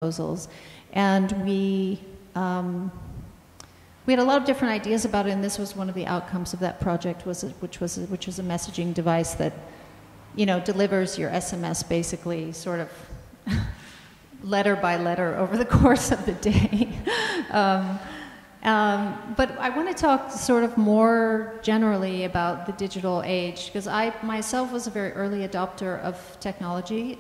proposals, and we had a lot of different ideas about it, and this was one of the outcomes of that project, which was a messaging device that, you know, delivers your SMS basically sort of letter by letter over the course of the day. But I want to talk sort of more generally about the digital age, because I myself was a very early adopter of technology,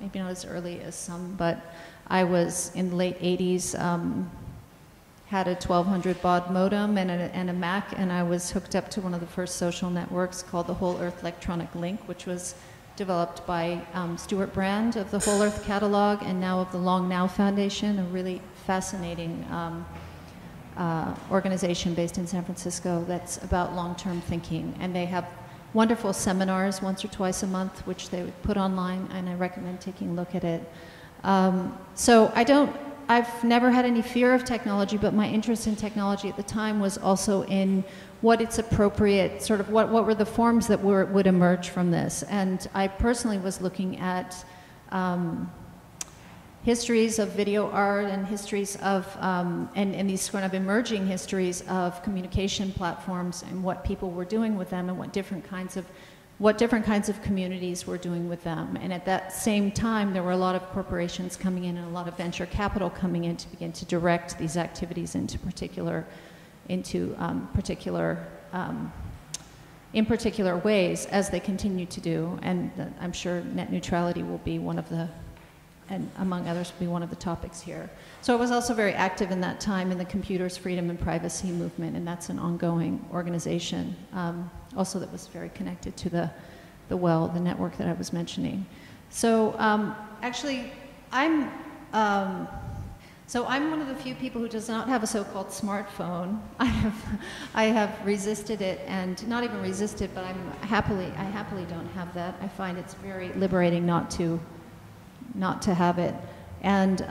maybe not as early as some, but I was in the late 80s, had a 1200 baud modem and a Mac, and I was hooked up to one of the first social networks called the Whole Earth Electronic Link, which was developed by Stuart Brand of the Whole Earth Catalog and now of the Long Now Foundation, a really fascinating organization based in San Francisco that's about long-term thinking. And they have wonderful seminars once or twice a month, which they would put online, and I recommend taking a look at it. So I've never had any fear of technology, but my interest in technology at the time was also in what its appropriate, sort of what were the forms that would emerge from this. And I personally was looking at histories of video art and histories of, and these sort of emerging histories of communication platforms and what people were doing with them and what different kinds of communities were doing with them. And at that same time, there were a lot of corporations coming in and a lot of venture capital coming in to begin to direct these activities in particular ways, as they continue to do. And I'm sure net neutrality will be one of the, and among others, will be one of the topics here. So I was also very active in that time in the Computers, Freedom, and Privacy movement, and that's an ongoing organization, also that was very connected to the network that I was mentioning. So actually, I'm one of the few people who does not have a so-called smartphone. I have resisted it, and not even resisted, but I happily don't have that. I find it's very liberating not to have it. And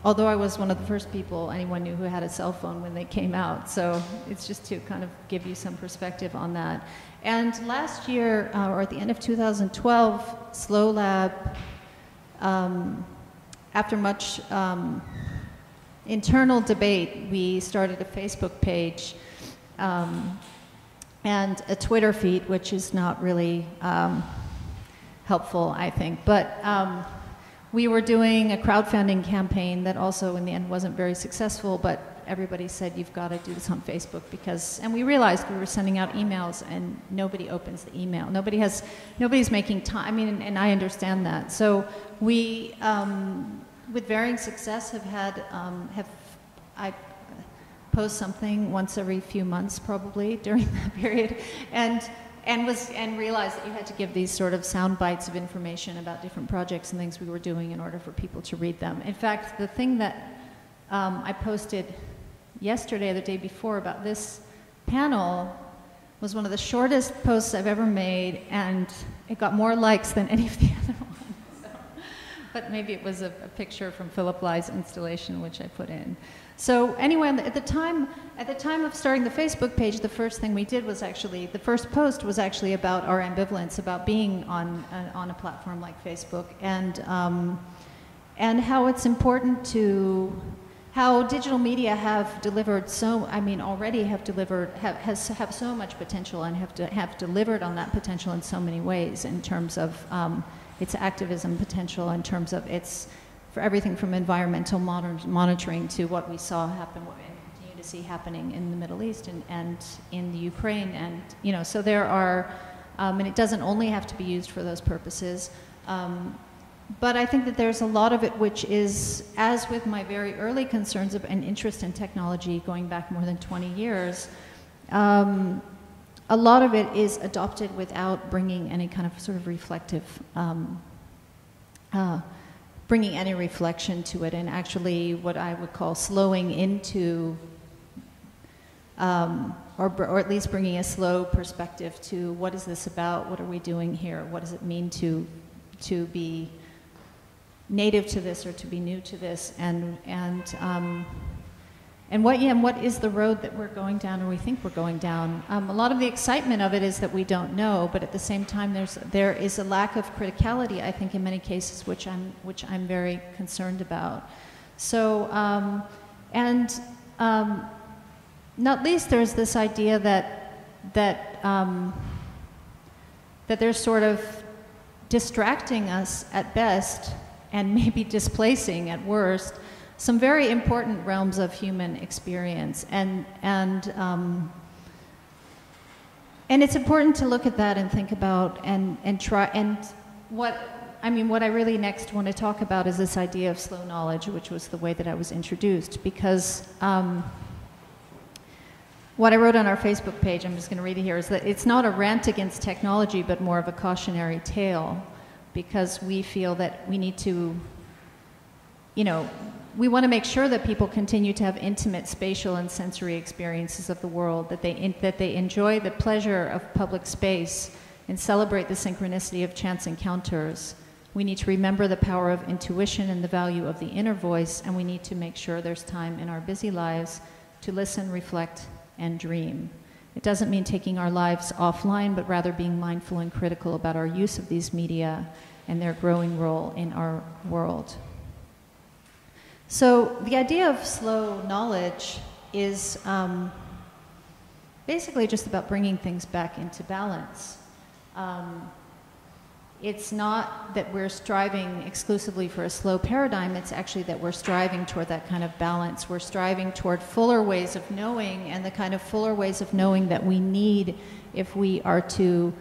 although I was one of the first people anyone knew who had a cell phone when they came out, so it's just to kind of give you some perspective on that. And last year, or at the end of 2012, Slow Lab, after much internal debate, we started a Facebook page and a Twitter feed, which is not really helpful, I think. But we were doing a crowdfunding campaign that also in the end wasn't very successful, but everybody said, you've got to do this on Facebook, because, and we realized we were sending out emails and nobody opens the email. Nobody's making time, I mean, and I understand that. So we, with varying success, I post something once every few months probably during that period, and realized that you had to give these sort of sound bites of information about different projects and things we were doing in order for people to read them. In fact, the thing that I posted yesterday or the day before about this panel was one of the shortest posts I've ever made, and it got more likes than any of the other ones. So, but maybe it was a picture from Philip Ly's installation, which I put in. So anyway, at the time of starting the Facebook page, the first thing we did was actually, the first post was actually about our ambivalence about being on a platform like Facebook, and how it's important to, how digital media have delivered so, I mean, already have delivered, have so much potential and have delivered on that potential in so many ways in terms of its activism potential, in terms of its, for everything from environmental monitoring to what we saw happen and continue to see happening in the Middle East and in the Ukraine. And, you know, so there are, and it doesn't only have to be used for those purposes, but I think that there's a lot of it which is, as with my very early concerns of an interest in technology going back more than 20 years, a lot of it is adopted without bringing any kind of sort of reflective, bringing any reflection to it, and actually what I would call slowing into, or at least bringing a slow perspective to what is this about, what are we doing here, what does it mean to be native to this or to be new to this, and And what is the road that we're going down, or we think we're going down? A lot of the excitement of it is that we don't know, but at the same time, there is a lack of criticality, I think, in many cases, which I'm very concerned about. So, not least, there's this idea that they're sort of distracting us at best, and maybe displacing at worst, some very important realms of human experience, and it's important to look at that and think about and try. And what I really next want to talk about is this idea of slow knowledge, which was the way that I was introduced, because what I wrote on our Facebook page, I'm just going to read it here, is that it's not a rant against technology, but more of a cautionary tale, because we feel that we need to, we want to make sure that people continue to have intimate spatial and sensory experiences of the world, that they enjoy the pleasure of public space and celebrate the synchronicity of chance encounters. We need to remember the power of intuition and the value of the inner voice, and we need to make sure there's time in our busy lives to listen, reflect, and dream. It doesn't mean taking our lives offline, but rather being mindful and critical about our use of these media and their growing role in our world. So the idea of slow knowledge is basically just about bringing things back into balance. It's not that we're striving exclusively for a slow paradigm, it's actually that we're striving toward that kind of balance. We're striving toward fuller ways of knowing, and the kind of fuller ways of knowing that we need if we are to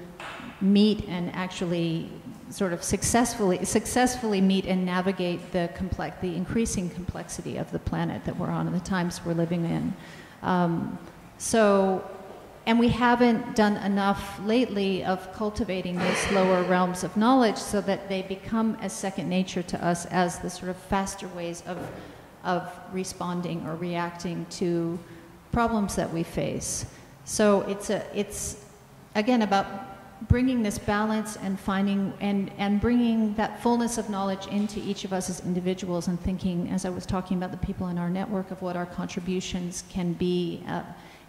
meet and actually sort of successfully meet and navigate the increasing complexity of the planet that we're on and the times we're living in. And we haven't done enough lately of cultivating those lower realms of knowledge so that they become as second nature to us as the sort of faster ways of responding or reacting to problems that we face. So it's again about bringing this balance and finding and bringing that fullness of knowledge into each of us as individuals, and thinking, as I was talking about the people in our network, of what our contributions can be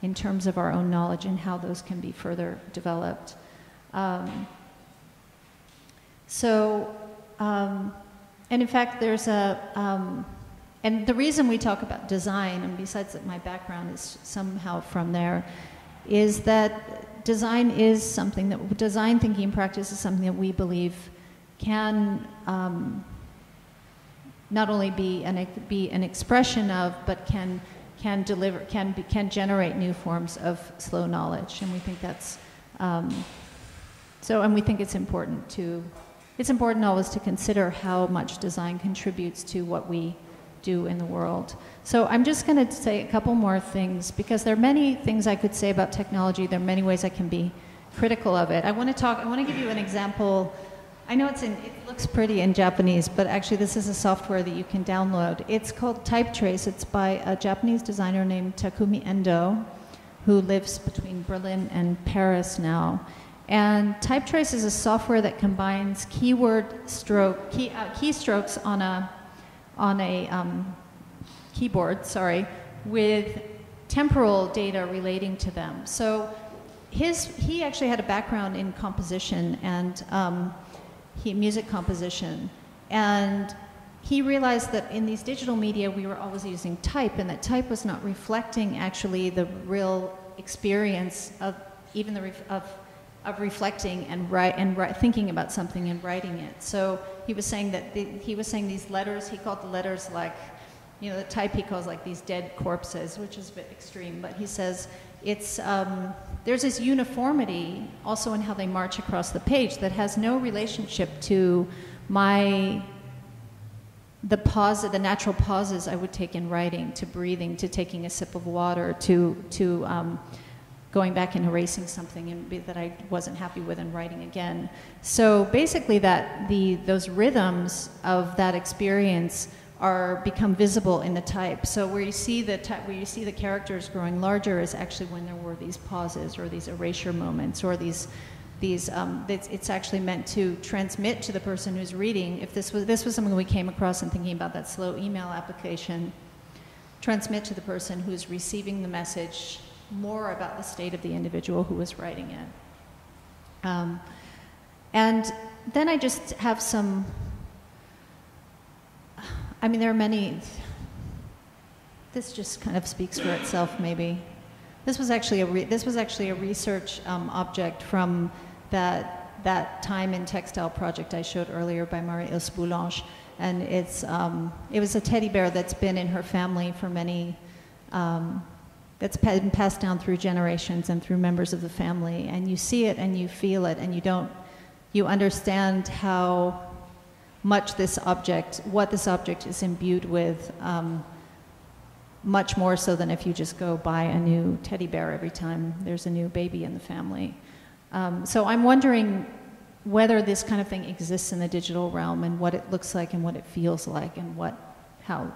in terms of our own knowledge and how those can be further developed. And in fact, there's and the reason we talk about design, and besides that my background is somehow from there, is that design thinking practice is something that we believe can not only be an expression of, but can generate new forms of slow knowledge, and we think that's and we think it's important always to consider how much design contributes to what we do in the world. So I'm just going to say a couple more things, because there are many things I could say about technology. There are many ways I can be critical of it. I want to give you an example. I know it looks pretty in Japanese, but actually this is a software that you can download. It's called TypeTrace. It's by a Japanese designer named Takumi Endo, who lives between Berlin and Paris now. And TypeTrace is a software that combines keystrokes on a keyboard, with temporal data relating to them. So he actually had a background in composition and music composition, and he realized that in these digital media we were always using type, and that type was not reflecting actually the real experience of reflecting and thinking about something and writing it. So he was saying that these letters, he called the letters like, the type he calls like these dead corpses, which is a bit extreme, but he says it's there's this uniformity also in how they march across the page that has no relationship to the natural pauses I would take in writing, to breathing, to taking a sip of water, to going back and erasing something that I wasn't happy with and writing again. So basically those rhythms of that experience become visible in the type. So where you see the characters growing larger is actually when there were these pauses or these erasure moments, or it's actually meant to transmit to the person who's reading. If this was something we came across in thinking about that slow email application, transmit to the person who's receiving the message more about the state of the individual who was writing it. And then I just have some, I mean, there are many, this just kind of speaks for itself, maybe. This was actually a research object from that time in textile project I showed earlier by Marie-Ilse Boulange. And it was a teddy bear that's been in her family for many, that's been passed down through generations and through members of the family. And you see it and you feel it, and you understand how much what this object is imbued with, much more so than if you just go buy a new teddy bear every time there's a new baby in the family. So I'm wondering whether this kind of thing exists in the digital realm, and what it looks like and what it feels like, and how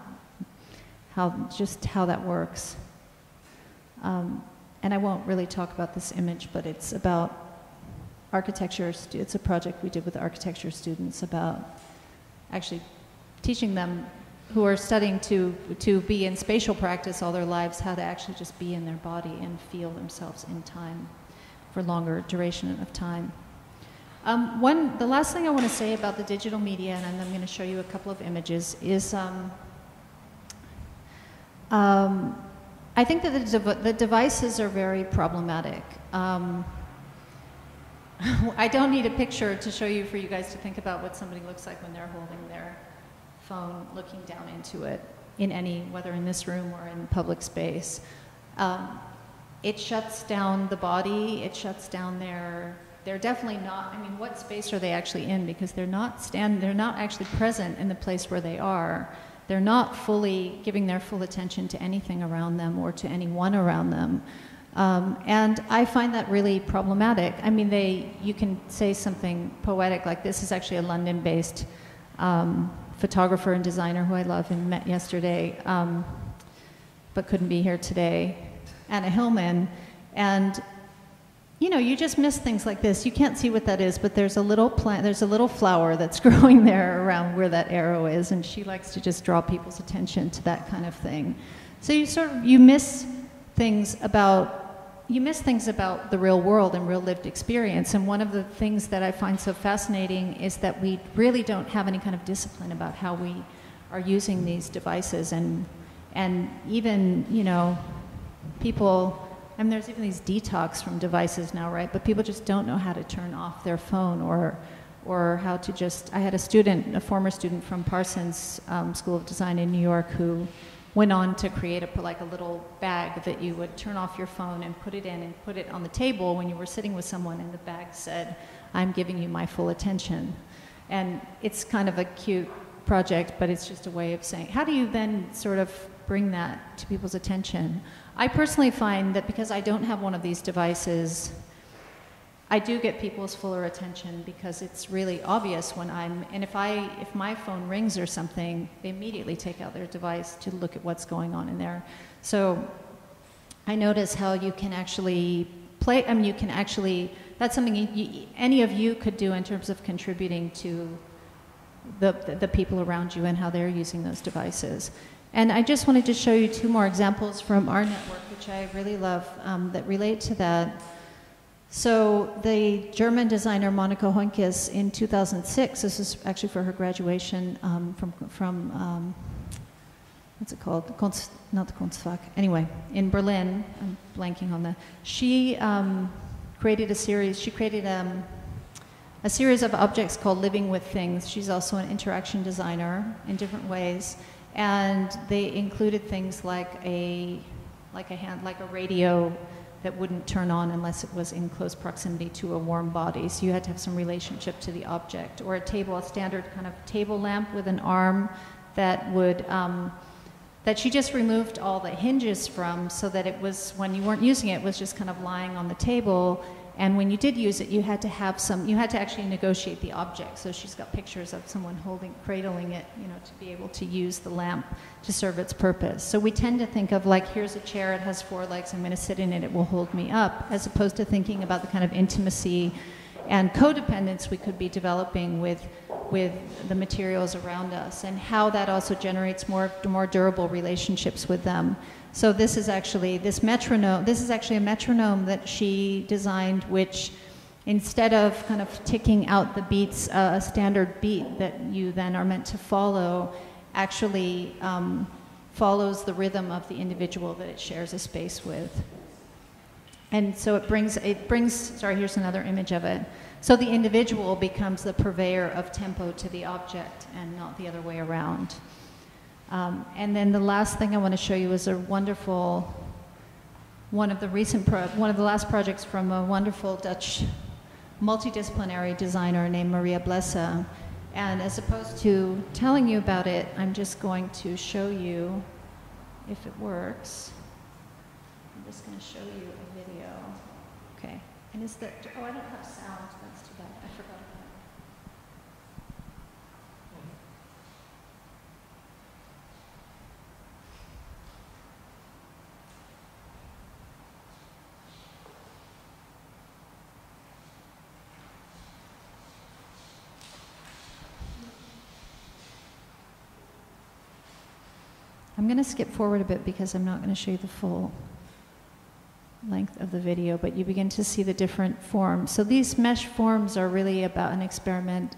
that works. And I won't really talk about this image, but it's about architecture. It's a project we did with architecture students about actually teaching them who are studying to be in spatial practice all their lives, how to actually just be in their body and feel themselves in time for longer duration of time. The last thing I want to say about the digital media, and I'm going to show you a couple of images, is I think that the devices are very problematic. I don't need a picture to show you for you guys to think about what somebody looks like when they're holding their phone, looking down into it, whether in this room or in public space. It shuts down the body, it shuts down they're definitely not, I mean, what space are they actually in? Because they're not actually present in the place where they are. They're not fully giving their full attention to anything around them or to anyone around them. And I find that really problematic. I mean, you can say something poetic like, this is actually a London-based photographer and designer who I love and met yesterday, but couldn't be here today, Anna Hillman. And you just miss things like this. You can't see what that is, but there's a little flower that's growing there around where that arrow is, and she likes to just draw people's attention to that kind of thing. So you miss things about the real world and real lived experience. And one of the things that I find so fascinating is that we really don't have any kind of discipline about how we are using these devices, and even, people, I mean, there's even these detox from devices now, right? But people just don't know how to turn off their phone, or how to just, I had a former student from Parsons School of Design in New York who went on to create a little bag that you would turn off your phone and put it in and put it on the table when you were sitting with someone, and the bag said, "I'm giving you my full attention." And it's kind of a cute project, but it's just a way of saying, how do you then sort of bring that to people's attention? I personally find that because I don't have one of these devices, I do get people's fuller attention, because it's really obvious if my phone rings or something, they immediately take out their device to look at what's going on in there. So I notice how you can actually play, I mean, that's something any of you could do in terms of contributing to the people around you and how they're using those devices. And I just wanted to show you two more examples from our network, which I really love, that relate to that. So the German designer Monika Hoenkes in 2006, this is actually for her graduation from what's it called? Not the Kunstfach. Anyway, in Berlin, I'm blanking on that. She created a series. She created a series of objects called Living with Things. She's also an interaction designer in different ways. And they included things like a radio that wouldn't turn on unless it was in close proximity to a warm body. So you had to have some relationship to the object. Or a standard kind of table lamp with an arm that would, that she just removed all the hinges from, so that it was, when you weren't using it, it was just kind of lying on the table. And when you did use it, you had to actually negotiate the object. So she's got pictures of someone cradling it, to be able to use the lamp to serve its purpose. So we tend to think of here's a chair, it has 4 legs, I'm going to sit in it, it will hold me up, as opposed to thinking about the kind of intimacy and codependence we could be developing with with the materials around us, and how that also generates more durable relationships with them. So this is actually a metronome that she designed, which instead of kind of ticking out the beats, a standard beat that you then are meant to follow, actually follows the rhythm of the individual that it shares a space with. And so it brings, sorry, here's another image of it. So the individual becomes the purveyor of tempo to the object and not the other way around. And then the last thing I want to show you is a wonderful, one of the last projects from a wonderful Dutch multidisciplinary designer named Maria Blessa. And as opposed to telling you about it, I'm just going to show you, if it works. I'm just going to show you a video. Okay. And is that, oh, I don't have sound. That's too bad. I forgot about it. I'm going to skip forward a bit because I'm not going to show you the full length of the video, but you begin to see the different forms. So these mesh forms are really about an experiment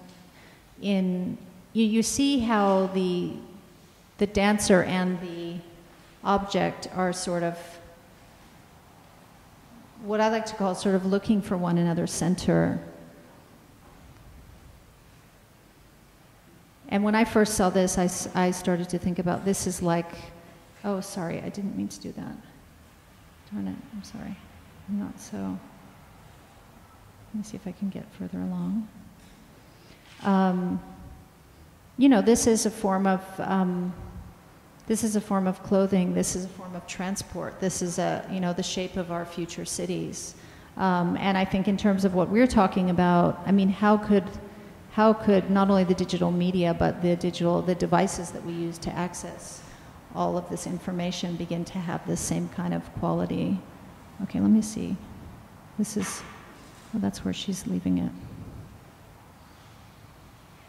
in, you see how the dancer and the object are sort of, what I like to call sort of looking for one another's center. And when I first saw this, I started to think about this is like, oh, sorry, I didn't mean to do that. Darn it, I'm sorry. I'm not so, let me see if I can get further along. You know, this is a form of clothing. This is a form of transport. This is the shape of our future cities. And I think in terms of what we're talking about, I mean, how could not only the digital media, but the devices that we use to access all of this information begin to have the same kind of quality? Okay, let me see. This is, well, that's where she's leaving it.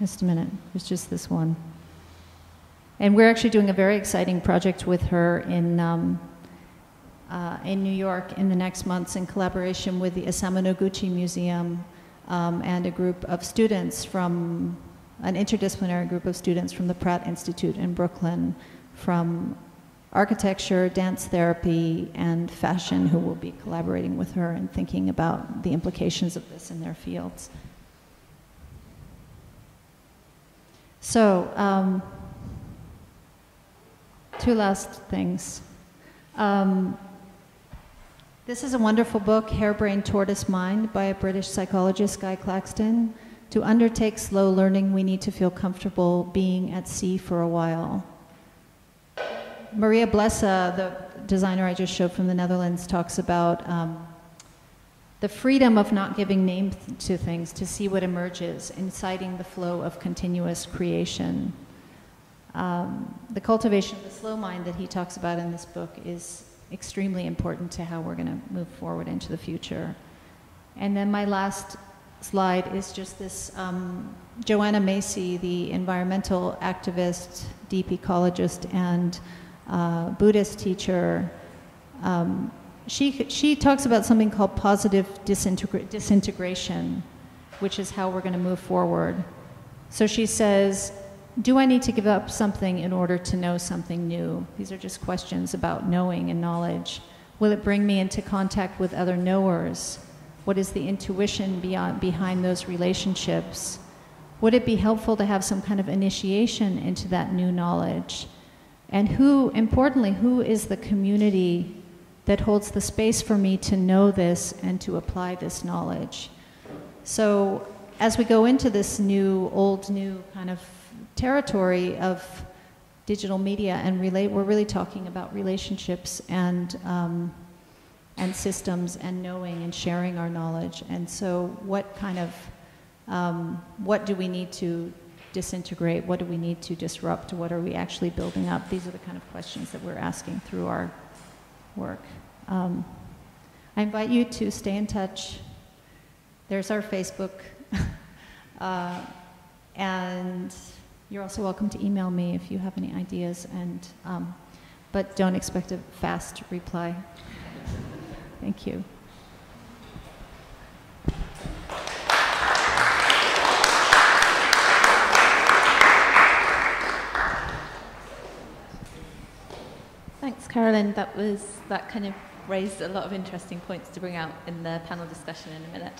Just a minute, there's just this one. And we're actually doing a very exciting project with her in New York in the next months in collaboration with the Isamu Noguchi Museum, and a group of students from, an interdisciplinary group of students from the Pratt Institute in Brooklyn, from architecture, dance therapy, and fashion, who will be collaborating with her and thinking about the implications of this in their fields. So, two last things. This is a wonderful book, Harebrained Tortoise Mind, by a British psychologist, Guy Claxton. To undertake slow learning, we need to feel comfortable being at sea for a while. Maria Blessa, the designer I just showed from the Netherlands, talks about the freedom of not giving names to things, to see what emerges, inciting the flow of continuous creation. The cultivation of the slow mind that he talks about in this book is extremely important to how we're going to move forward into the future. And then my last slide is just this Joanna Macy, the environmental activist, deep ecologist, and Buddhist teacher. She talks about something called positive disintegration, which is how we're going to move forward. So she says, do I need to give up something in order to know something new? These are just questions about knowing and knowledge. Will it bring me into contact with other knowers? What is the intuition behind those relationships? Would it be helpful to have some kind of initiation into that new knowledge? And importantly, who is the community that holds the space for me to know this and to apply this knowledge? So as we go into this new kind of territory of digital media and we're really talking about relationships and systems and knowing and sharing our knowledge. And so what kind of, what do we need to disintegrate? What do we need to disrupt? What are we actually building up? These are the kind of questions that we're asking through our work. I invite you to stay in touch. There's our Facebook. And you're also welcome to email me if you have any ideas, and, but don't expect a fast reply. Thank you. Thanks, Carolyn. That kind of raised a lot of interesting points to bring out in the panel discussion in a minute.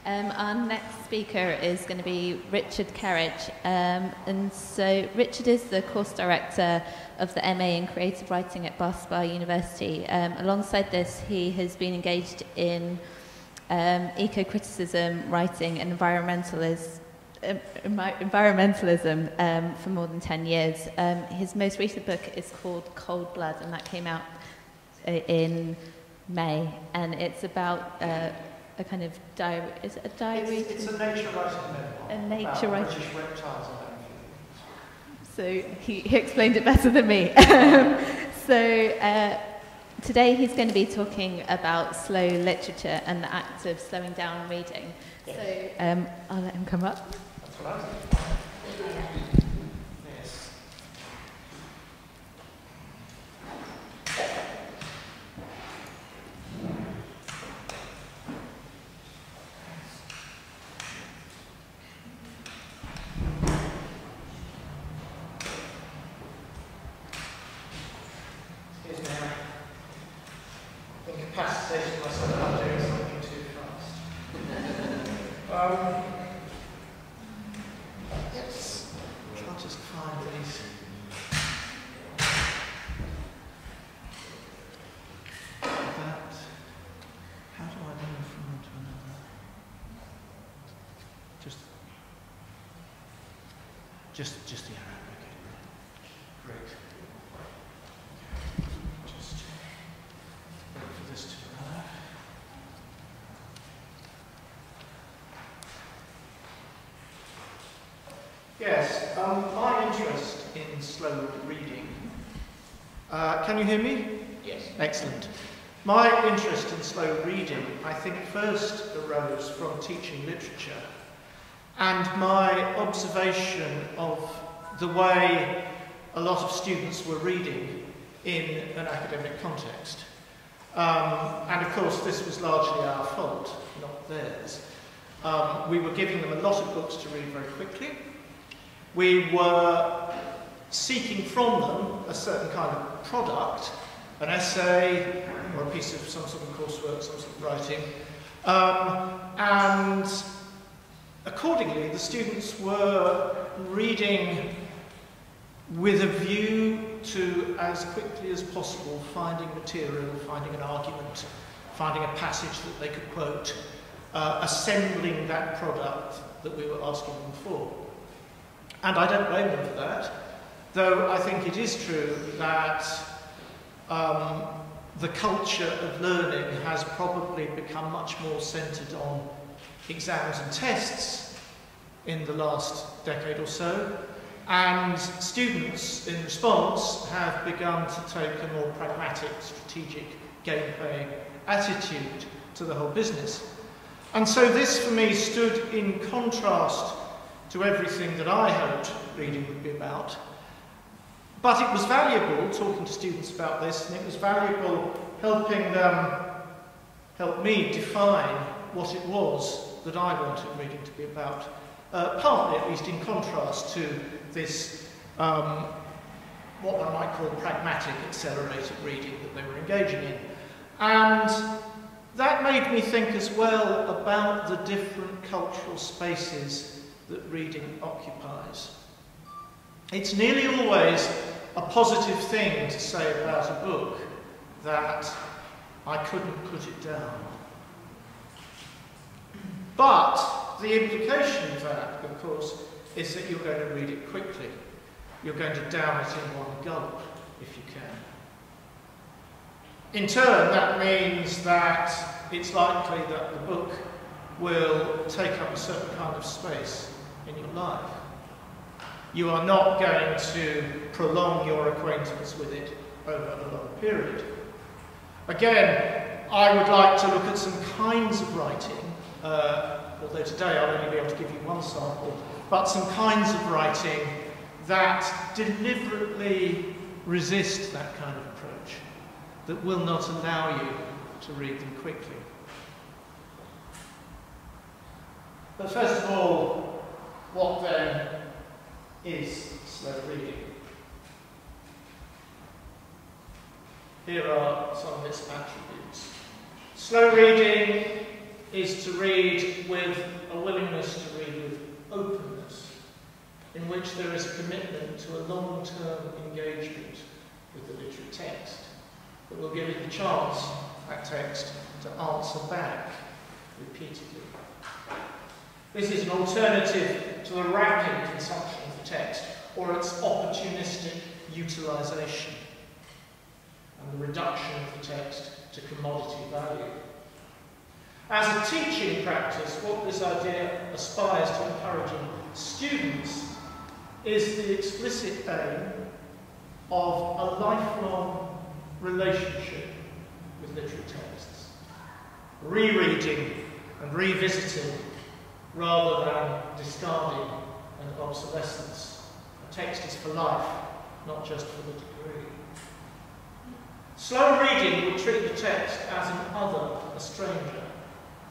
Our next speaker is going to be Richard Kerridge. And so Richard is the course director of the MA in Creative Writing at Bath Spa University. Alongside this, he has been engaged in eco-criticism, writing and environmentalism for more than 10 years. His most recent book is called Cold Blood, and that came out in May, and it's about a kind of diary. Is it a diary? It's a nature writing memoir. A nature writing. British reptiles and So he explained it better than me. So today he's going to be talking about slow literature and the act of slowing down reading. Yes. So I'll let him come up. That's what I was thinking. Yes. Excuse me, I'm incapacitating myself by doing something too fast. Yes, I'll just find these. That. How do I move from one to another? Just the arrow. Okay. Great. Just wait for this to arrive. Yes, my interest in slow reading. Can you hear me? Yes. Excellent. My interest in slow reading, I think, first arose from teaching literature and my observation of the way a lot of students were reading in an academic context. And of course, this was largely our fault, not theirs. We were giving them a lot of books to read very quickly. We were seeking from them a certain kind of product, an essay or a piece of some sort of coursework, some sort of writing. And accordingly, the students were reading with a view to, as quickly as possible, finding material, finding an argument, finding a passage that they could quote, assembling that product that we were asking them for. And I don't blame them for that, though I think it is true that the culture of learning has probably become much more centred on exams and tests in the last decade or so, and students, in response, have begun to take a more pragmatic, strategic, game-playing attitude to the whole business. And so this, for me, stood in contrast to everything that I hoped reading would be about. But it was valuable talking to students about this, and it was valuable helping them help me define what it was that I wanted reading to be about, partly at least in contrast to this, what one might call pragmatic accelerated reading that they were engaging in. And that made me think as well about the different cultural spaces that reading occupies. It's nearly always a positive thing to say about a book that I couldn't put it down. But the implication of that, of course, is that you're going to read it quickly. You're going to down it in one gulp, if you can. In turn, that means that it's likely that the book will take up a certain kind of space in your life. You are not going to prolong your acquaintance with it over a long period. Again, I would like to look at some kinds of writing, although today I'll only be able to give you one sample, but but some kinds of writing that deliberately resist that kind of approach, that will not allow you to read them quickly. But first of all, what then is slow reading? Here are some of its attributes. Slow reading is to read with a willingness to read with openness, in which there is a commitment to a long-term engagement with the literary text that will give it the chance, that text, to answer back repeatedly. This is an alternative to the rapid consumption of the text or its opportunistic utilisation and the reduction of the text to commodity value. As a teaching practice, what this idea aspires to encouraging students is the explicit aim of a lifelong relationship with literary texts, rereading and revisiting rather than discarding and obsolescence. A text is for life, not just for the degree. Slow reading will treat the text as an other, a stranger,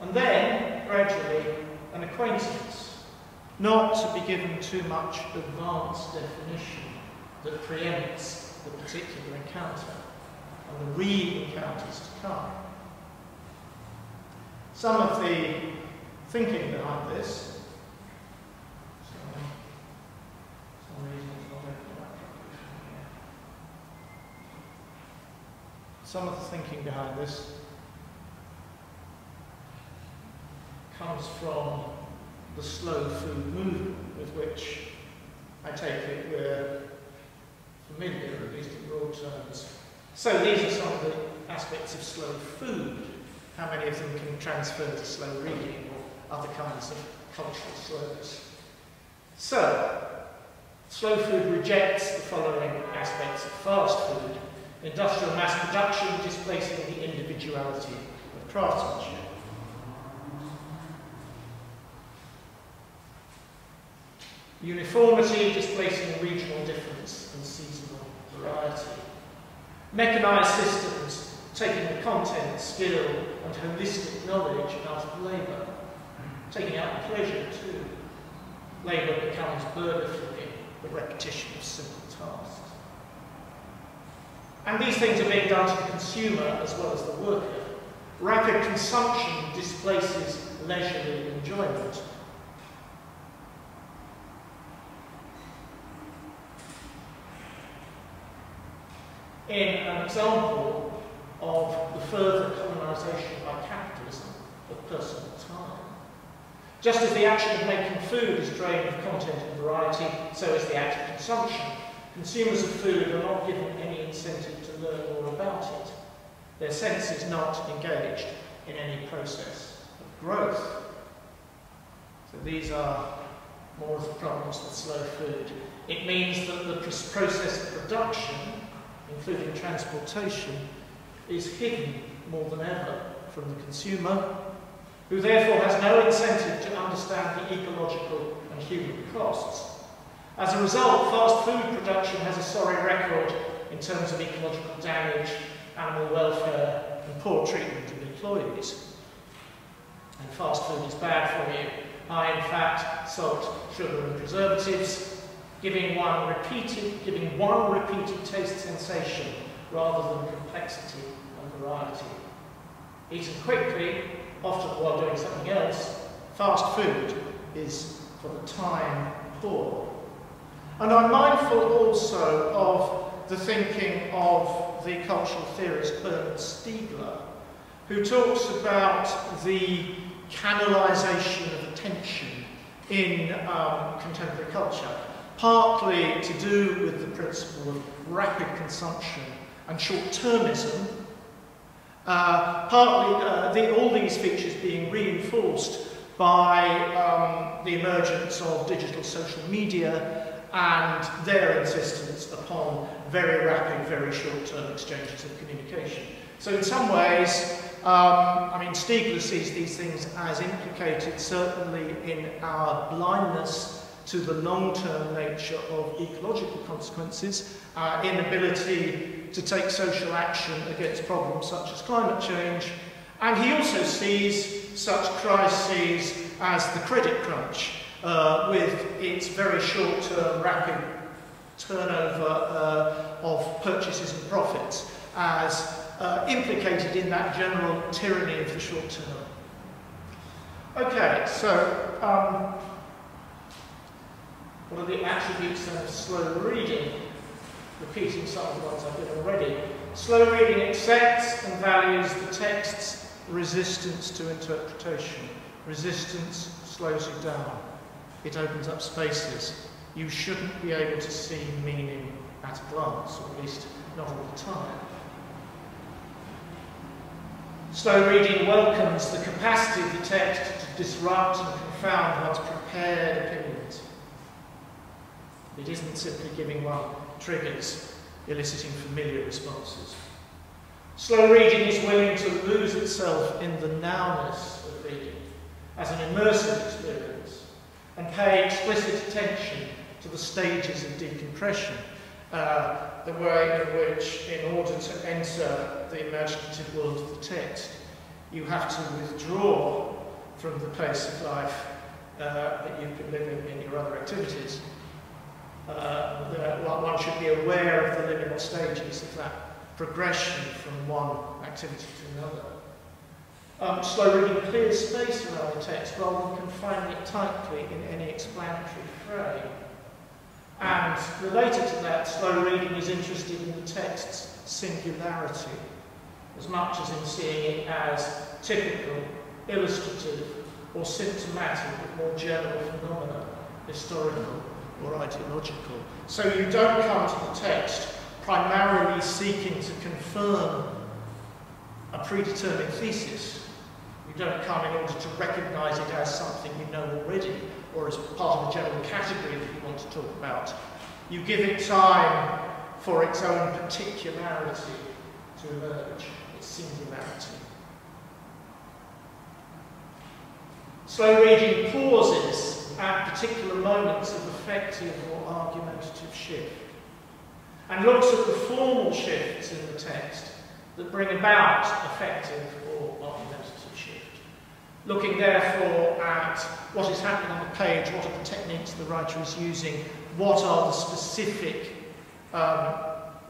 and then, gradually, an acquaintance, not to be given too much advanced definition that preempts the particular encounter and the re-encounters to come. Some of the thinking behind this, comes from the slow food movement, with which I take it we're familiar, at least in broad terms. So these are some of the aspects of slow food. How many of them can transfer to slow reading or other kinds of cultural slowness? So, slow food rejects the following aspects of fast food: industrial mass production displacing the individuality of craftsmanship. Uniformity displacing regional difference and seasonal variety. Mechanised systems taking the content, skill and holistic knowledge out of labour, taking out the pleasure too. Labour becomes burden-filling, the repetition of simple tasks. And these things are being done to the consumer as well as the worker. Rapid consumption displaces leisurely enjoyment. In an example of the further colonisation by capitalism of personal time. Just as the action of making food is drained of content and variety, so is the act of consumption. Consumers of food are not given any incentive to learn more about it. Their sense is not engaged in any process of growth. So these are more of the problems with slow food. It means that the process of production, including transportation, is hidden more than ever from the consumer, who therefore has no incentive to understand the ecological and human costs. As a result, fast food production has a sorry record in terms of ecological damage, animal welfare and poor treatment of employees. And fast food is bad for you, high in fat, salt, sugar and preservatives, giving one repeated taste sensation rather than complexity and variety. Eaten quickly, often while doing something else, fast food is for the time poor. And I'm mindful also of the thinking of the cultural theorist Bernard Stiegler, who talks about the canalisation of attention in contemporary culture, partly to do with the principle of rapid consumption and short-termism, partly all these features being reinforced by the emergence of digital social media and their insistence upon very rapid, very short-term exchanges of communication. So in some ways, Stiegler sees these things as implicated certainly in our blindness to the long-term nature of ecological consequences, our inability to take social action against problems such as climate change, and he also sees such crises as the credit crunch, with its very short-term rapid turnover of purchases and profits, as implicated in that general tyranny of the short term. Okay, so what are the attributes of slow reading? Repeating some of the ones I've given already. Slow reading accepts and values the text's resistance to interpretation. Resistance slows you down. It opens up spaces. You shouldn't be able to see meaning at a glance, or at least not all the time. Slow reading welcomes the capacity of the text to disrupt and confound one's prepared opinions. It isn't simply giving one triggers, eliciting familiar responses. Slow reading is willing to lose itself in the nowness of reading as an immersive experience and pay explicit attention to the stages of decompression, the way in which, in order to enter the imaginative world of the text, you have to withdraw from the pace of life that you've been living in your other activities. One should be aware of the liminal stages of that progression from one activity to another. Slow reading clears space around the text rather than confining it tightly in any explanatory frame. And related to that, slow reading is interested in the text's singularity, as much as in seeing it as typical, illustrative, or symptomatic of more general phenomena, historical or ideological. So you don't come to the text primarily seeking to confirm a predetermined thesis. You don't come in order to recognise it as something you know already, or as part of a general category that you want to talk about. You give it time for its own particularity to emerge, its singularity. Slow reading pauses at particular moments of effective or argumentative shift, and looks at the formal shifts in the text that bring about effective or argumentative shift. Looking therefore at what is happening on the page, what are the techniques the writer is using, what are the specific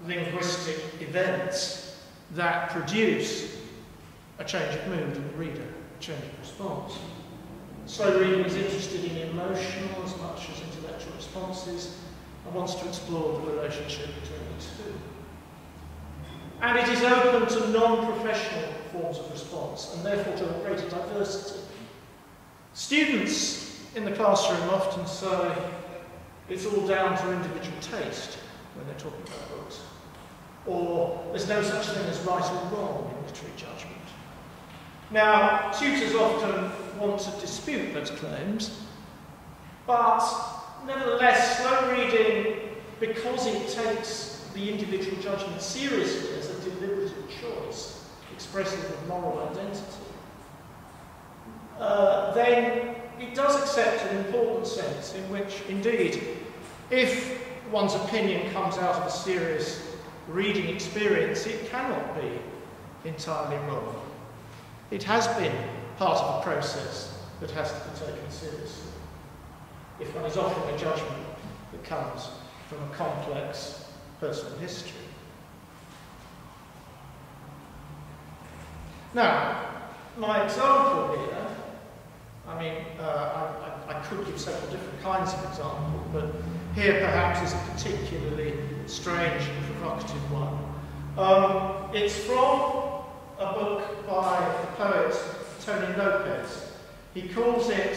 linguistic events that produce a change of mood in the reader, a change of response. Slow reading is interested in emotional as much as intellectual responses and wants to explore the relationship between the two. And it is open to non-professional forms of response and therefore to a greater diversity. Students in the classroom often say it's all down to individual taste when they're talking about books, or there's no such thing as right or wrong in literary judgment. Now, tutors often want to dispute those claims, but nevertheless, slow reading, because it takes the individual judgment seriously as a deliberative choice, expressive of moral identity, then it does accept an important sense in which, indeed, if one's opinion comes out of a serious reading experience, it cannot be entirely wrong. It has been part of a process that has to be taken seriously. If one is offering a judgment that comes from a complex personal history. Now, my example here, I mean, I could give several different kinds of examples, but here perhaps is a particularly strange and provocative one. It's from a book by the poet Tony Lopez. He calls it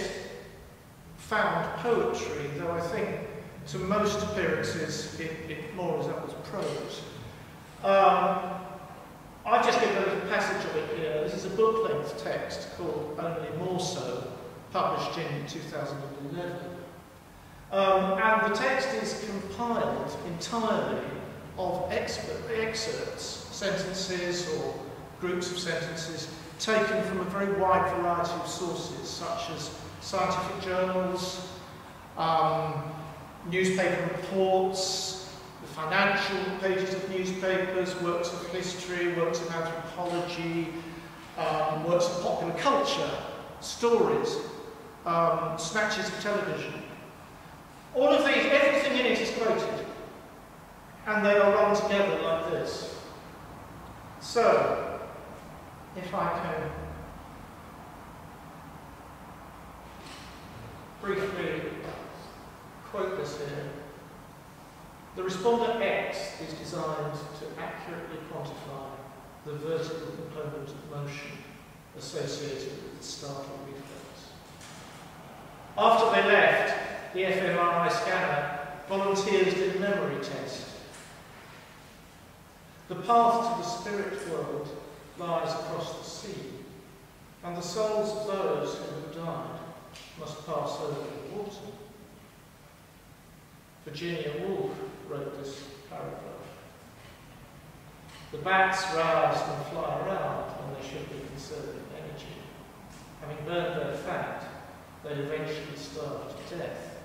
found poetry, though I think to most appearances it more resembles prose. I've just given a little passage of it here. This is a book-length text called Only More So, published in 2011. And the text is compiled entirely of excerpts, sentences or groups of sentences taken from a very wide variety of sources, such as scientific journals, newspaper reports, the financial pages of newspapers, works of history, works of anthropology, works of popular culture, stories, snatches of television. All of these, everything in it is quoted, and they are run together like this. So, if I can briefly quote this here, the responder X is designed to accurately quantify the vertical component of motion associated with the startle reflex. After they left the fMRI scanner, volunteers did a memory test. The path to the spirit world lies across the sea, and the souls of those who have died must pass over the water. Virginia Woolf wrote this paragraph. The bats rouse and fly around when they should be conserving energy. Having burned their fat, they eventually starve to death.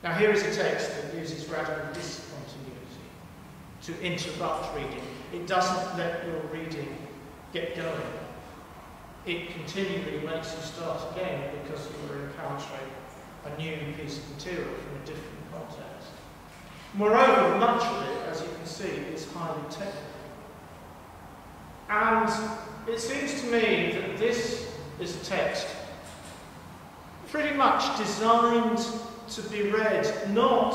Now here is a text that uses radical discontinuity to interrupt reading. It doesn't let your reading get going. It continually makes you start again because you are encountering a new piece of material from a different context. Moreover, much of it, as you can see, is highly technical. And it seems to me that this is a text pretty much designed to be read not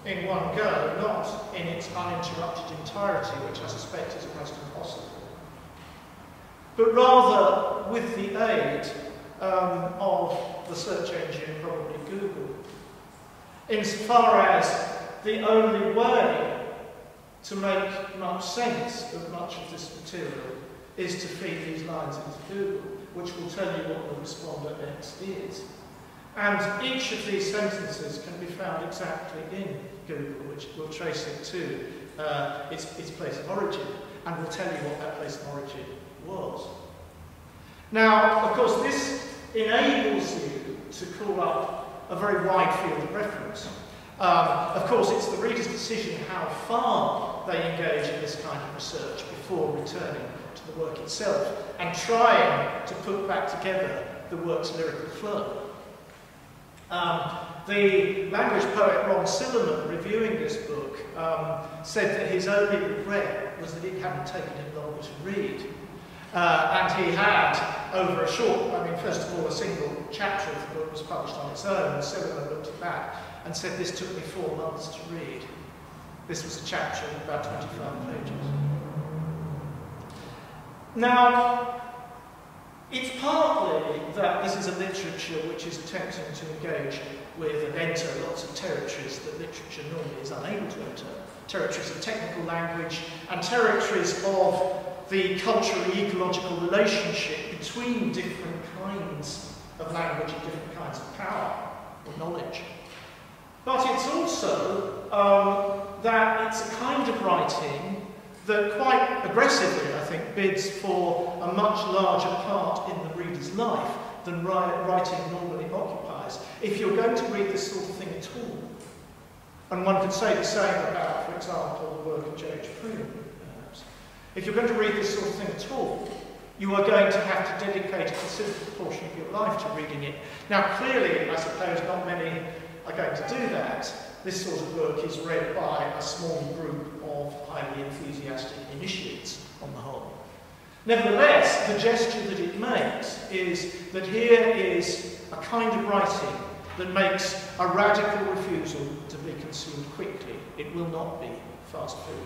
in one go, not in its uninterrupted entirety, which I suspect is almost impossible, but rather with the aid of the search engine, probably Google, insofar as the only way to make much sense of much of this material is to feed these lines into Google, which will tell you what the responder X is. And each of these sentences can be found exactly in Google, which will trace it to its place of origin, and will tell you what that place of origin was. Now, of course, this enables you to call up a very wide field of reference. Of course, it's the reader's decision how far they engage in this kind of research before returning to the work itself and trying to put back together the work's lyrical flow. The language poet Ron Silliman, reviewing this book, said that his only regret was that it hadn't taken him longer to read. And he had, over a short, first of all, a single chapter of the book was published on its own, and Silliman looked at that and said, this took me 4 months to read. This was a chapter of about 25 pages. Now, it's partly that this is a literature which is attempting to engage with and enter lots of territories that literature normally is unable to enter. Territories of technical language and territories of the culturally ecological relationship between different kinds of language and different kinds of power or knowledge. But it's also that it's a kind of writing that quite aggressively, I think, bids for a much larger part in the reader's life than writing normally occupies. If you're going to read this sort of thing at all, and one could say the same about, for example, the work of J.H. Prune, perhaps. If you're going to read this sort of thing at all, you are going to have to dedicate a considerable portion of your life to reading it. Now, clearly, I suppose not many are going to do that. This sort of work is read by a small group of highly enthusiastic initiates on the whole. Nevertheless, the gesture that it makes is that here is a kind of writing that makes a radical refusal to be consumed quickly. It will not be fast food.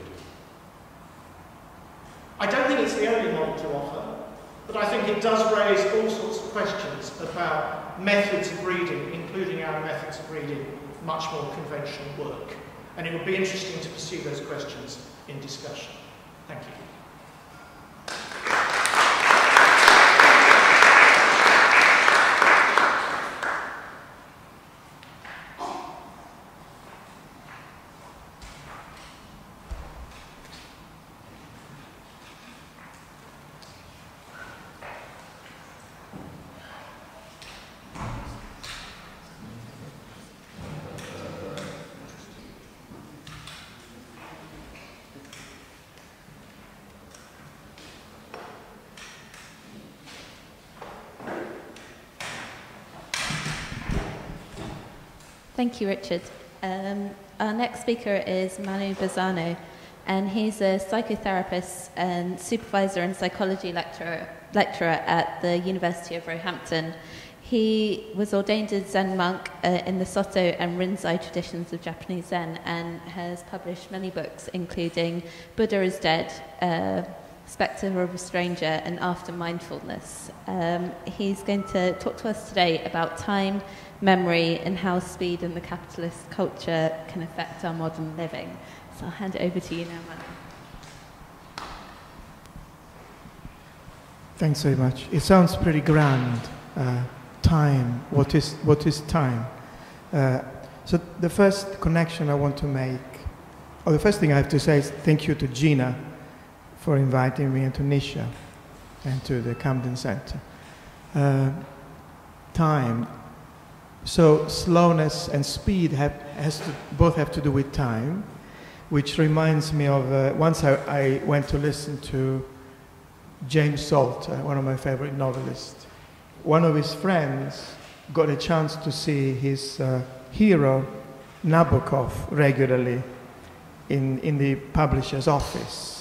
I don't think it's the only model to offer, but I think it does raise all sorts of questions about methods of reading, including our methods of reading much more conventional work. And it would be interesting to pursue those questions in discussion. Thank you. Thank you, Richard. Our next speaker is Manu Bazzano, and he's a psychotherapist and supervisor and psychology lecturer at the University of Roehampton. He was ordained as Zen monk in the Soto and Rinzai traditions of Japanese Zen, and has published many books, including Buddha is Dead, Spectre of a Stranger, and After Mindfulness. He's going to talk to us today about time, memory, and how speed in the capitalist culture can affect our modern living. So I'll hand it over to you now, Manu. Thanks very much. It sounds pretty grand. Time. What is time? So the first connection I want to make, or the first thing I have to say is thank you to Gina for inviting me, and to Nisha and to the Camden Center. Time. So slowness and speed both have to do with time, which reminds me of once I went to listen to James Salter, one of my favorite novelists. One of his friends got a chance to see his hero, Nabokov, regularly in the publisher's office.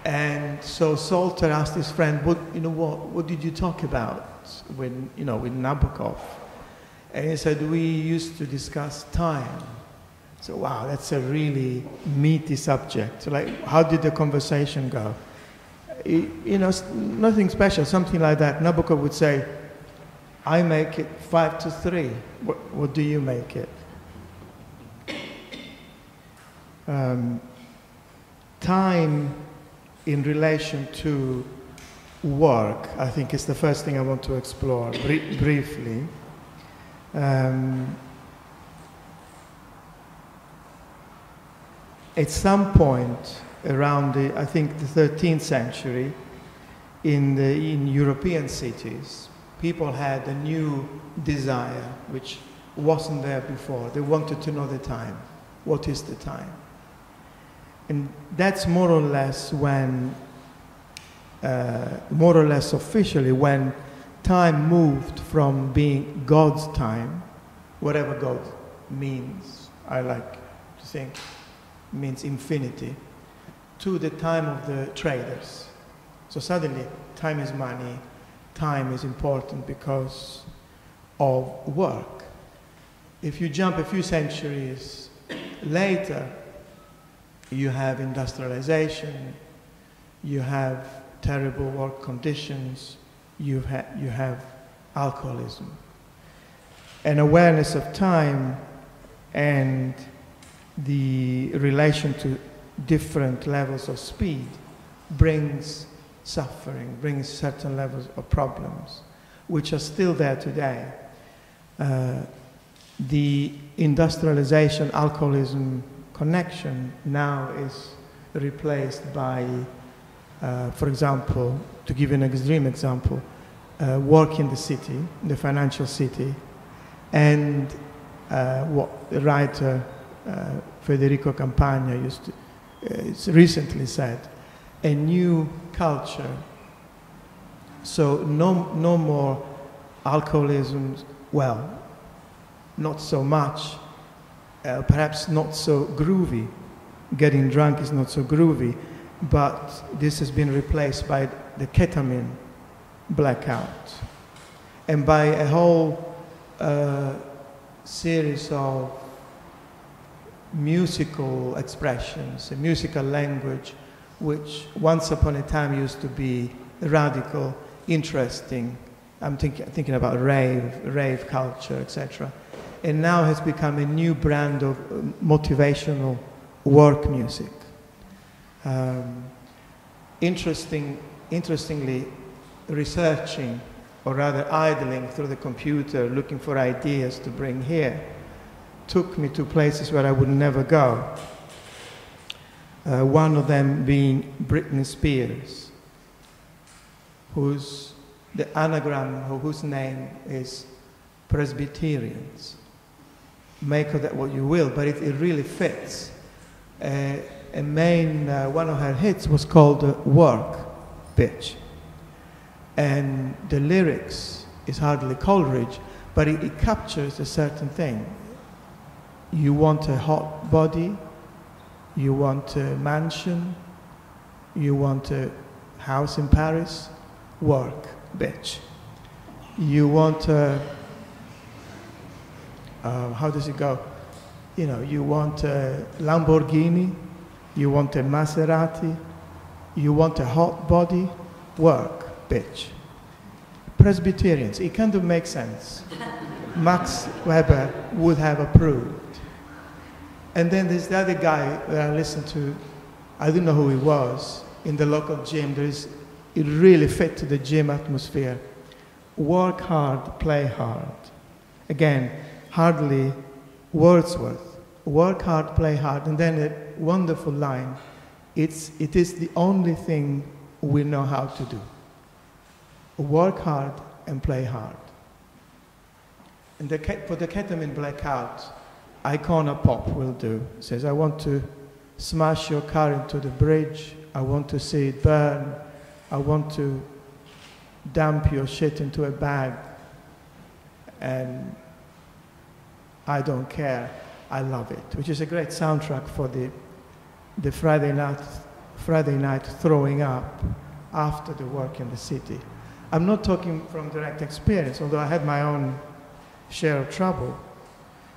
And so Salter asked his friend, what did you talk about with Nabokov? And he said, we used to discuss time. So, wow, that's a really meaty subject. So, like, how did the conversation go? Nothing special, something like that. Nabokov would say, I make it 5 to 3. What do you make it? Time in relation to work, I think, is the first thing I want to explore briefly. At some point around I think the 13th century, in European cities, people had a new desire which wasn't there before. They wanted to know the time. What is the time? And that's more or less when, more or less officially, when time moved from being God's time, whatever God means, I like to think, means infinity, to the time of the traders. So suddenly, time is money, time is important because of work. If you jump a few centuries later, you have industrialization, you have terrible work conditions, you have alcoholism. An awareness of time and the relation to different levels of speed brings suffering, brings certain levels of problems, which are still there today. The industrialization, alcoholism connection now is replaced by, for example, to give you an extreme example, work in the city, the financial city, and what the writer Federico Campagna recently said, a new culture. So no more alcoholism, well, not so much, perhaps not so groovy. Getting drunk is not so groovy, but this has been replaced by the ketamine blackout and by a whole series of musical expressions, a musical language which once upon a time used to be radical, interesting. I'm thinking about rave culture, etc. And now has become a new brand of motivational work music. Interestingly, researching, or rather idling through the computer, looking for ideas to bring here, took me to places where I would never go. One of them being Britney Spears, the anagram of whose name is Presbyterians. Make of that what you will, but it really fits. One of her hits was called Work, Bitch. And the lyrics is hardly Coleridge, but it captures a certain thing. You want a hot body, you want a mansion, you want a house in Paris, work, bitch. You want a, how does it go? You know, you want a Lamborghini, you want a Maserati, you want a hot body, work, bitch. Presbyterians, it kind of makes sense. Max Weber would have approved. And then there's the other guy that I listened to, I don't know who he was, in the local gym. It really fit to the gym atmosphere. Work hard, play hard. Again, hardly Wordsworth. Work hard, play hard. And then a wonderful line, it is the only thing we know how to do. Work hard and play hard. And for the ketamine blackout, Icona Pop will do. It says, I want to smash your car into the bridge. I want to see it burn. I want to dump your shit into a bag. And I don't care. I love it. Which is a great soundtrack for the Friday night throwing up after the work in the city. I'm not talking from direct experience, although I had my own share of trouble,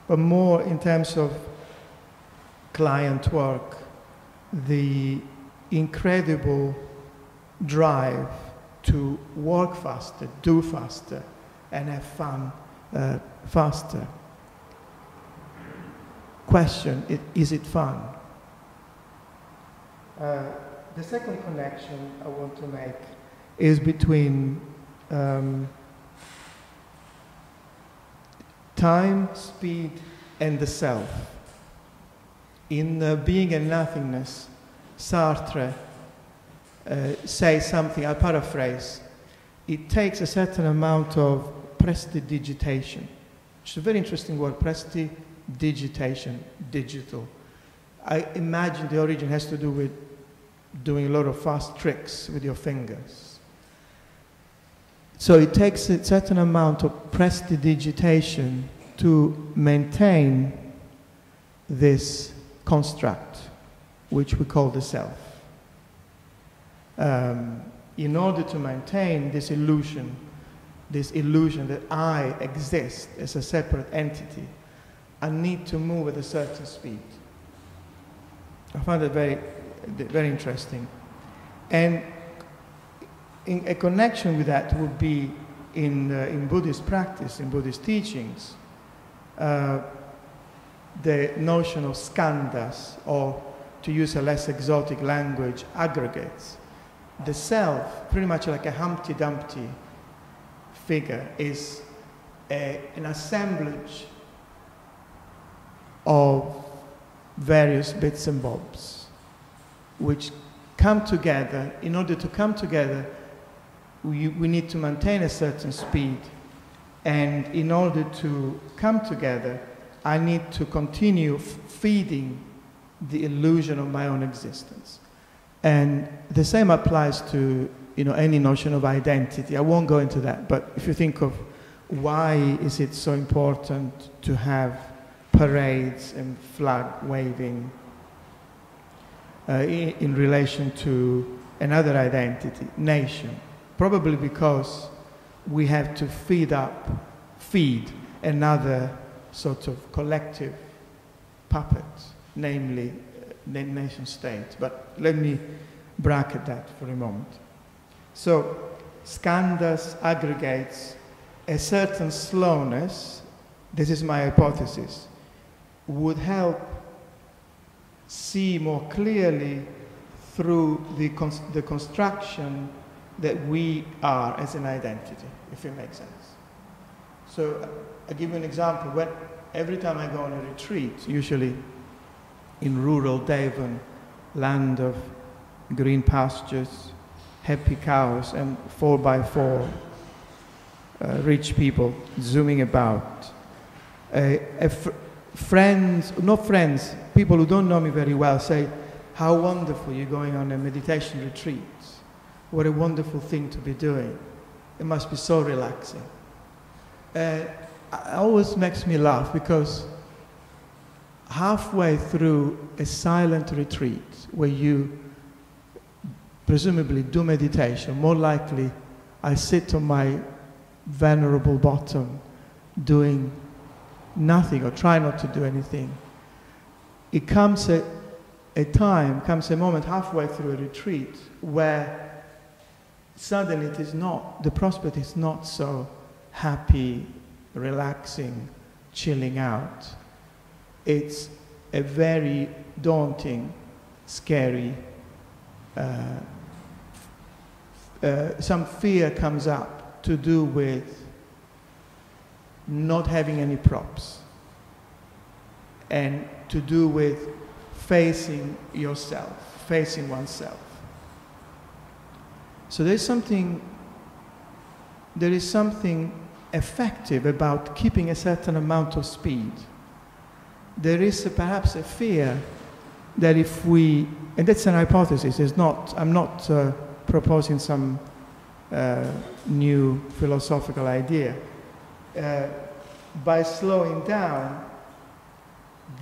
but more in terms of client work, the incredible drive to work faster, do faster, and have fun faster. Question, is it fun? The second connection I want to make is between time, speed, and the self. In Being and Nothingness, Sartre says something, I'll paraphrase. It takes a certain amount of prestidigitation, which is a very interesting word, prestidigitation, digital. I imagine the origin has to do with doing a lot of fast tricks with your fingers. So it takes a certain amount of prestidigitation to maintain this construct, which we call the self. In order to maintain this illusion that I exist as a separate entity, I need to move at a certain speed. I find it very, very interesting. And in a connection with that would be in Buddhist practice, in Buddhist teachings, the notion of skandhas, or to use a less exotic language, aggregates. The self, pretty much like a Humpty Dumpty figure, is an assemblage of various bits and bobs, which come together. In order to come together, we need to maintain a certain speed. And in order to come together, I need to continue feeding the illusion of my own existence. And the same applies to any notion of identity. I won't go into that, but if you think of why is it so important to have parades and flag waving in relation to another identity, nation. Probably because we have to feed another sort of collective puppet, namely the nation state. But let me bracket that for a moment. So, skandhas aggregates a certain slowness, this is my hypothesis, would help see more clearly through the construction that we are as an identity, if it makes sense. So I'll give you an example. Every time I go on a retreat, usually in rural Devon, land of green pastures, happy cows, and 4x4 rich people zooming about. Friends, not friends, people who don't know me very well say, how wonderful you're going on a meditation retreat. What a wonderful thing to be doing. It must be so relaxing. It always makes me laugh because halfway through a silent retreat where you presumably do meditation, more likely I sit on my venerable bottom doing nothing or try not to do anything. It comes a moment halfway through a retreat where suddenly the prospect is not so happy, relaxing, chilling out. It's a very daunting, scary, some fear comes up to do with not having any props and to do with facing yourself, facing oneself. So there is something effective about keeping a certain amount of speed. There is perhaps a fear that if we, and that's an hypothesis, I'm not proposing some new philosophical idea. By slowing down,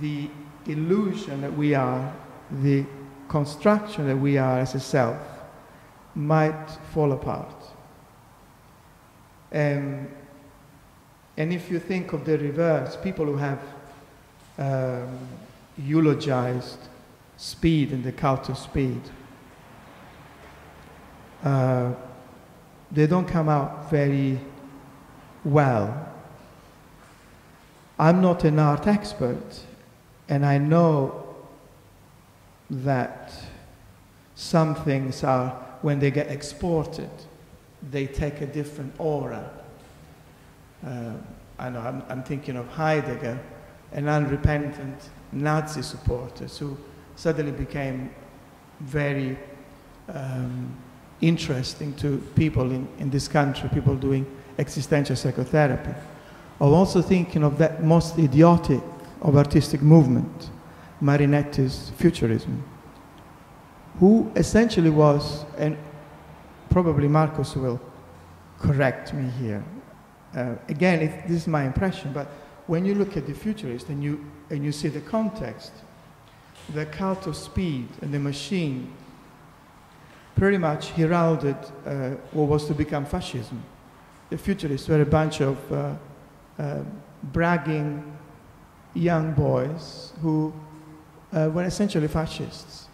the illusion that we are, the construction that we are as a self, might fall apart. And if you think of the reverse, people who have eulogized speed and the cult of speed, they don't come out very well. I'm not an art expert, and I know that some things are, when they get exported, they take a different aura. I know I'm thinking of Heidegger, an unrepentant Nazi supporter who suddenly became very interesting to people in this country, people doing existential psychotherapy. I'm also thinking of that most idiotic of artistic movement, Marinetti's Futurism, who essentially was, and probably Marcos will correct me here. Again, this is my impression, but when you look at the futurist and you see the context, the cult of speed and the machine pretty much heralded what was to become fascism. The futurists were a bunch of bragging young boys who were essentially fascists.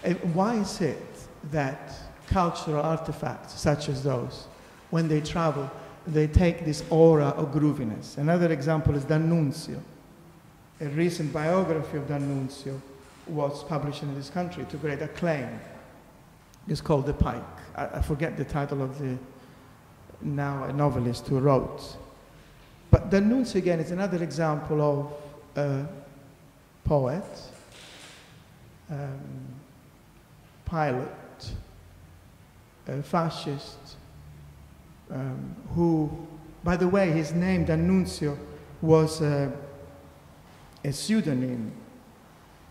And why is it that cultural artifacts such as those, when they travel, they take this aura of grooviness? Another example is D'Annunzio. A recent biography of D'Annunzio was published in this country to great acclaim. It's called The Pike. I forget the title of the now a novelist who wrote. But D'Annunzio, again, is another example of a poet, pilot, a fascist, who, by the way, his name, D'Annunzio, was a pseudonym,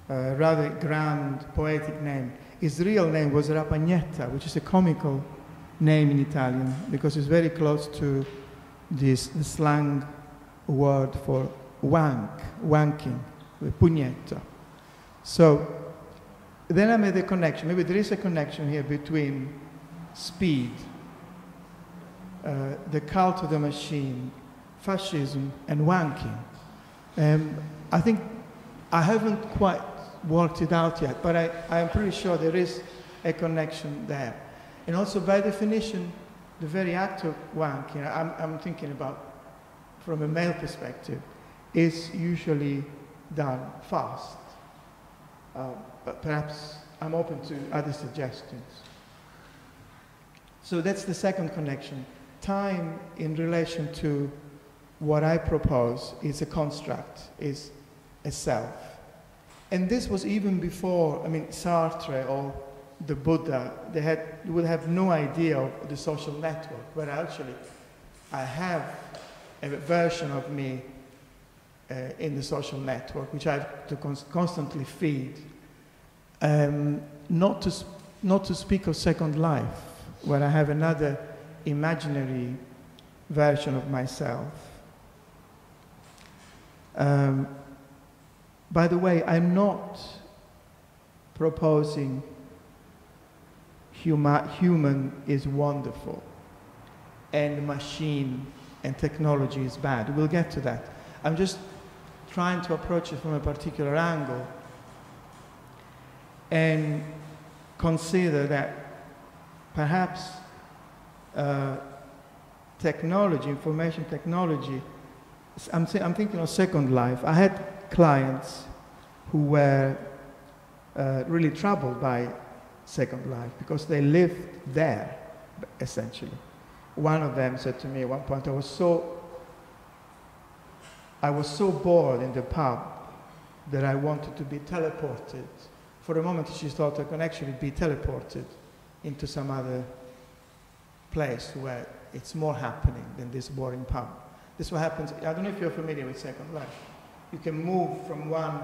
a rather grand poetic name. His real name was Rapagnetta, which is a comical name in Italian because it's very close to the slang word for wanking, pugnetto. So then I made a connection. Maybe there is a connection here between speed, the cult of the machine, fascism, and wanking. I think I haven't quite worked it out yet, but I am pretty sure there is a connection there. And also, by definition, the very act of wanking, I'm thinking about from a male perspective, is usually done fast. But perhaps I'm open to other suggestions. So that's the second connection. Time in relation to what I propose is a construct, is a self. And this was even before, Sartre or the Buddha, they would have no idea of the social network, but actually I have a version of me in the social network, which I have to constantly feed. Not to speak of Second Life, where I have another imaginary version of myself. By the way, I'm not proposing human is wonderful and machine and technology is bad. We'll get to that. I'm just trying to approach it from a particular angle and consider that perhaps technology, information technology, I'm thinking of Second Life. I had clients who were really troubled by Second Life because they lived there, essentially. One of them said to me at one point, I was so bored in the pub that I wanted to be teleported. For a moment she thought I could actually be teleported into some other place where it's more happening than this boring pub. This is what happens. I don't know if you're familiar with Second Life. You can move from one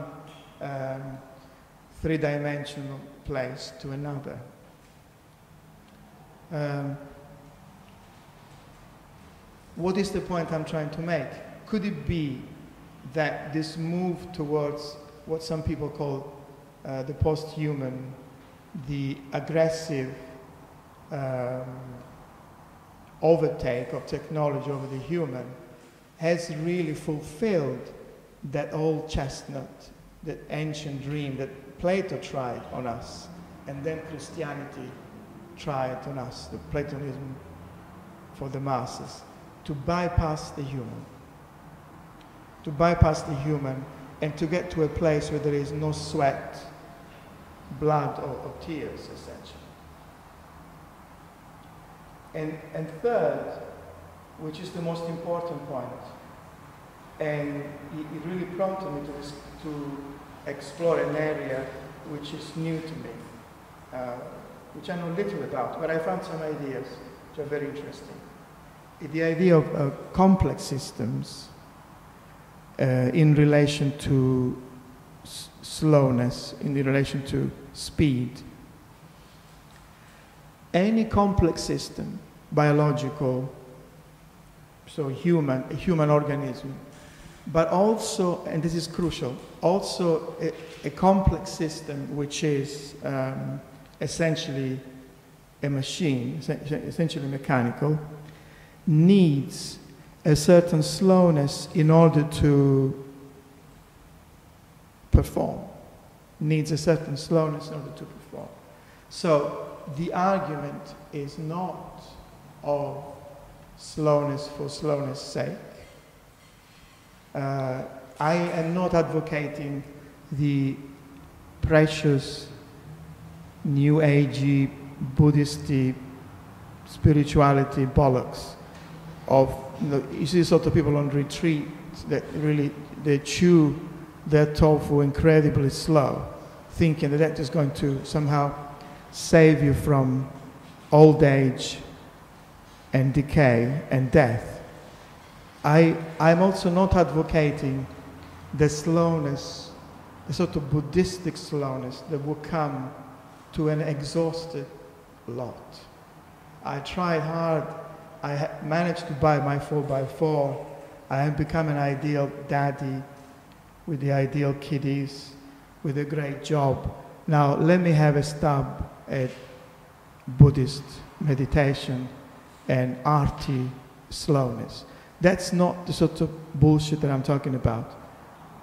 three-dimensional place to another. What is the point I'm trying to make? Could it be that this move towards what some people call the post-human, the aggressive overtake of technology over the human, has really fulfilled that old chestnut, that ancient dream that Plato tried on us, and then Christianity tried on us, the Platonism for the masses, to bypass the human. To bypass the human and to get to a place where there is no sweat, blood, or tears, essentially. And third, which is the most important point, and it really prompted me to explore an area which is new to me, which I know little about, but I found some ideas which are very interesting. The idea of complex systems in relation to slowness, in relation to speed. Any complex system, biological, so a human organism, but also, and this is crucial, also a complex system which is essentially a machine, essentially mechanical, needs a certain slowness in order to perform. Needs a certain slowness in order to perform. So the argument is not of slowness for slowness' sake. I am not advocating the precious New Agey, Buddhist spirituality bollocks of, you see sort of people on retreat that really, they chew their tofu incredibly slow, thinking that that is going to somehow save you from old age and decay and death. I'm also not advocating the slowness, the sort of Buddhistic slowness that will come to an exhausted lot. I tried hard. I managed to buy my 4x4. I have become an ideal daddy with the ideal kiddies, with a great job. Now let me have a stab at Buddhist meditation and arty slowness. That's not the sort of bullshit that I'm talking about,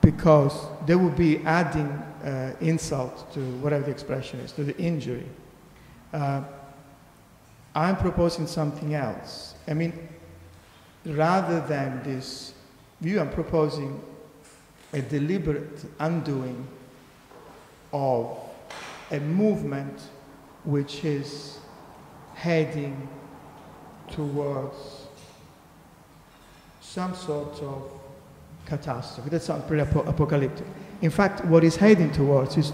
because they will be adding insult to whatever the expression is, to the injury. I'm proposing something else. I mean, rather than this view, I'm proposing a deliberate undoing of a movement which is heading towards some sort of catastrophe. That sounds pretty apocalyptic. In fact, what it's heading towards is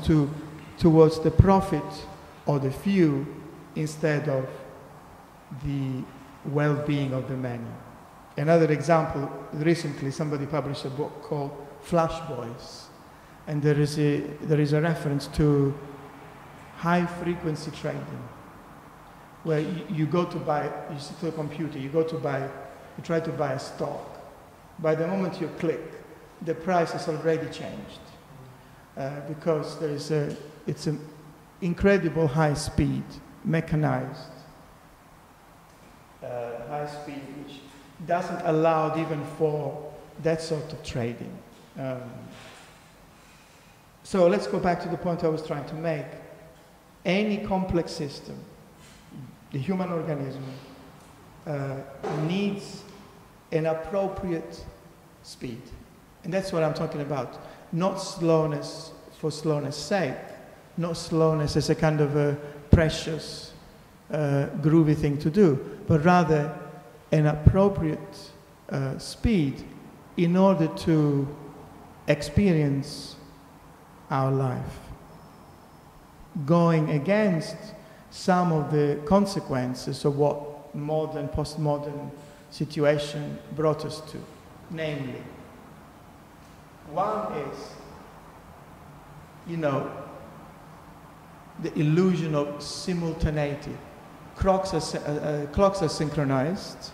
towards the profit of the few instead of the well-being of the many. Another example, recently somebody published a book called Flash Boys, and there is a reference to high-frequency trading, where you go to buy, you sit to a computer, you try to buy a stock. By the moment you click, the price has already changed. because it's an incredible high speed, mechanized high speed, which doesn't allow even for that sort of trading. So let's go back to the point I was trying to make. Any complex system, the human organism, needs an appropriate speed. And that's what I'm talking about. Not slowness for slowness' sake, not slowness as a kind of a precious, groovy thing to do, but rather an appropriate speed in order to experience our life, going against some of the consequences of what modern, postmodern situation brought us to. Namely, one is, the illusion of simultaneity. Clocks are synchronized,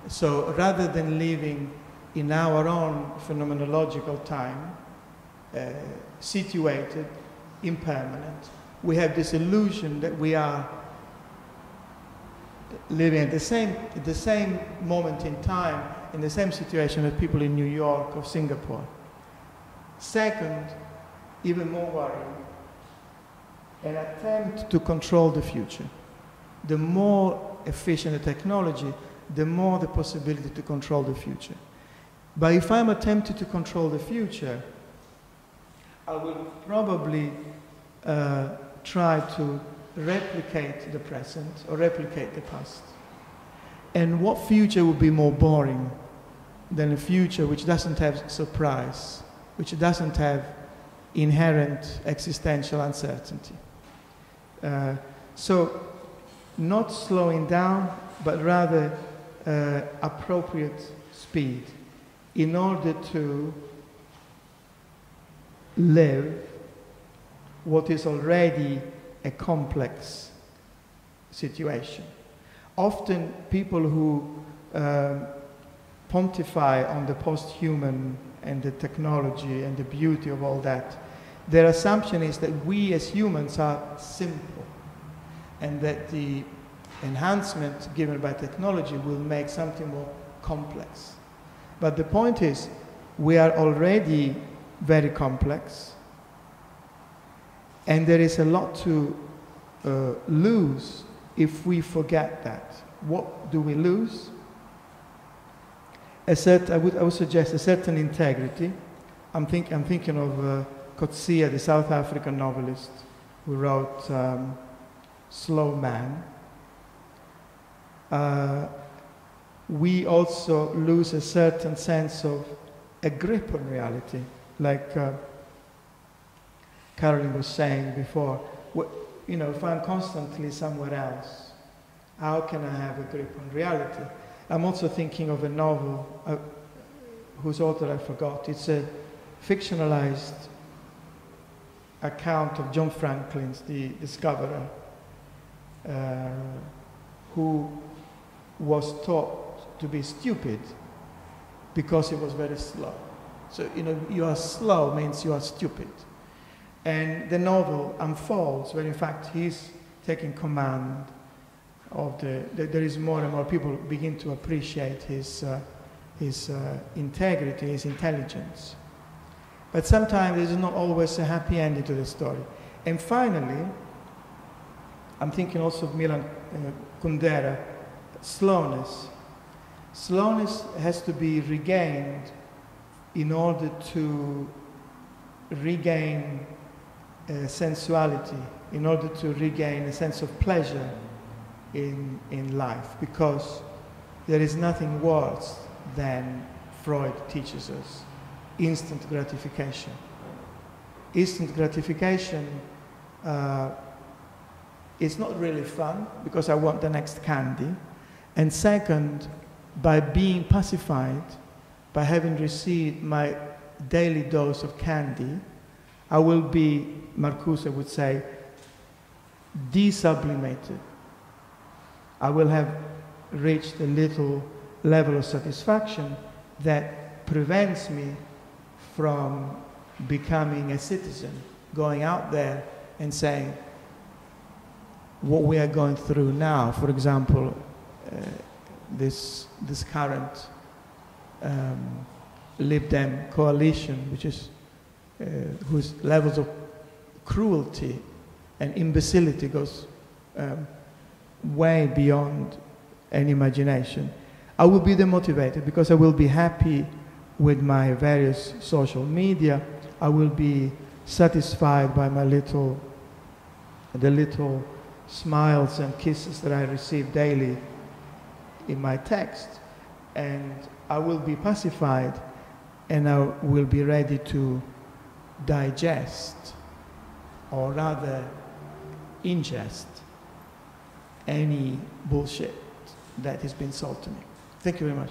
so rather than living in our own phenomenological time, situated, impermanent, we have this illusion that we are living at the same moment in time, in the same situation as people in New York or Singapore. Second, even more worrying, an attempt to control the future. The more efficient the technology, the more the possibility to control the future. But if I'm attempting to control the future, I will probably try to replicate the present or replicate the past. And what future would be more boring than a future which doesn't have surprise, which doesn't have inherent existential uncertainty? So not slowing down, but rather appropriate speed in order to live what is already a complex situation. Often people who pontify on the post-human and the technology and the beauty of all that, their assumption is that we as humans are simple and that the enhancement given by technology will make something more complex. But the point is, we are already very complex, and there is a lot to lose if we forget that. What do we lose? I would suggest a certain integrity. I'm thinking of Coetzee, the South African novelist who wrote Slow Man. We also lose a certain sense of a grip on reality, like Caroline was saying before. If I'm constantly somewhere else, how can I have a grip on reality? I'm also thinking of a novel whose author I forgot. It's a fictionalized account of John Franklin's, the discoverer, who was taught to be stupid because he was very slow. So, you are slow means you are stupid. And the novel unfolds where, in fact, he's taking command of there is more and more people begin to appreciate his integrity, his intelligence. But sometimes there's not always a happy ending to the story. And finally, I'm thinking also of Milan Kundera, slowness. Slowness has to be regained in order to regain sensuality, in order to regain a sense of pleasure in life, because there is nothing worse than Freud teaches us, instant gratification. Instant gratification is not really fun because I want the next candy. And second, by being pacified, by having received my daily dose of candy, I will be, Marcuse would say, desublimated. I will have reached a little level of satisfaction that prevents me from becoming a citizen, going out there and saying what we are going through now. For example, this current Lib Dem coalition, which is whose levels of cruelty and imbecility goes way beyond any imagination. I will be demotivated because I will be happy with my various social media. I will be satisfied by the little smiles and kisses that I receive daily in my text, and I will be pacified, and I will be ready to digest, or rather ingest, any bullshit that has been sold to me. Thank you very much.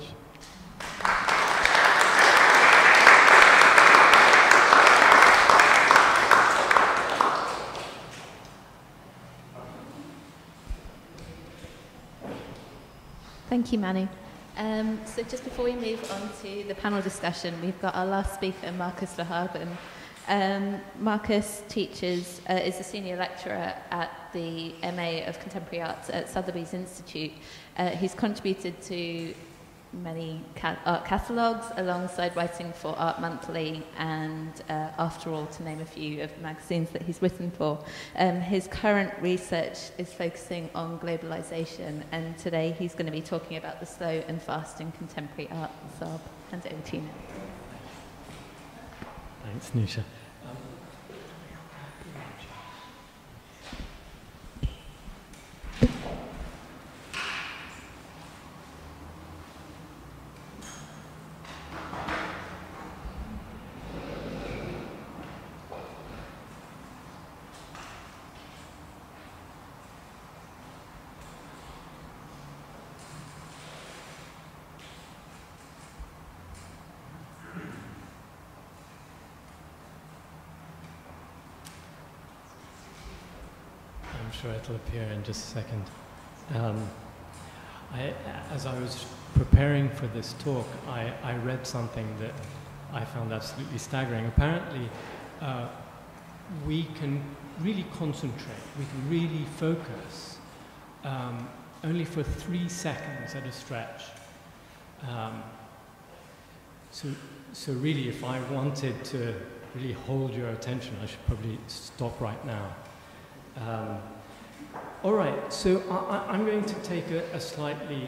Thank you, Manu. So just before we move on to the panel discussion, we've got our last speaker, Marcus Verhagen. Marcus teaches, is a senior lecturer at the MA of Contemporary Arts at Sotheby's Institute. He's contributed to many art catalogues alongside writing for Art Monthly and After All, to name a few of the magazines that he's written for. His current research is focusing on globalization, and today he's going to be talking about the slow and fast in contemporary art. So I'll hand it over to you now. Thanks, Nisha. I'm sure it'll appear in just a second. As I was preparing for this talk, I read something that I found absolutely staggering. Apparently, we can really concentrate, we can really focus only for 3 seconds at a stretch. So really, if I wanted to really hold your attention, I should probably stop right now. All right, so I'm going to take a slightly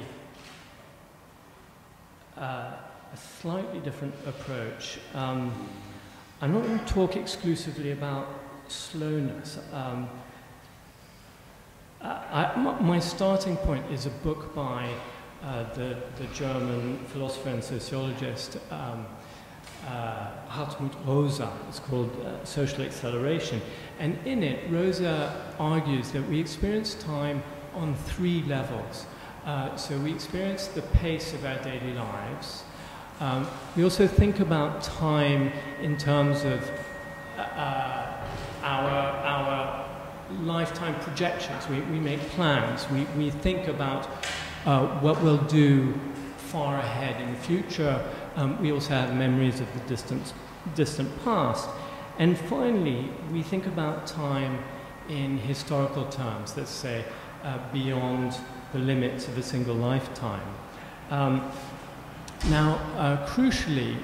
different approach. I'm not going to talk exclusively about slowness. My starting point is a book by the German philosopher and sociologist Hartmut Rosa. It's called Social Acceleration. And in it, Rosa argues that we experience time on 3 levels. So we experience the pace of our daily lives. We also think about time in terms of our lifetime projections. We make plans. We think about what we'll do far ahead in the future. We also have memories of the distant past. And finally, we think about time in historical terms, let's say, beyond the limits of a single lifetime. Now, crucially,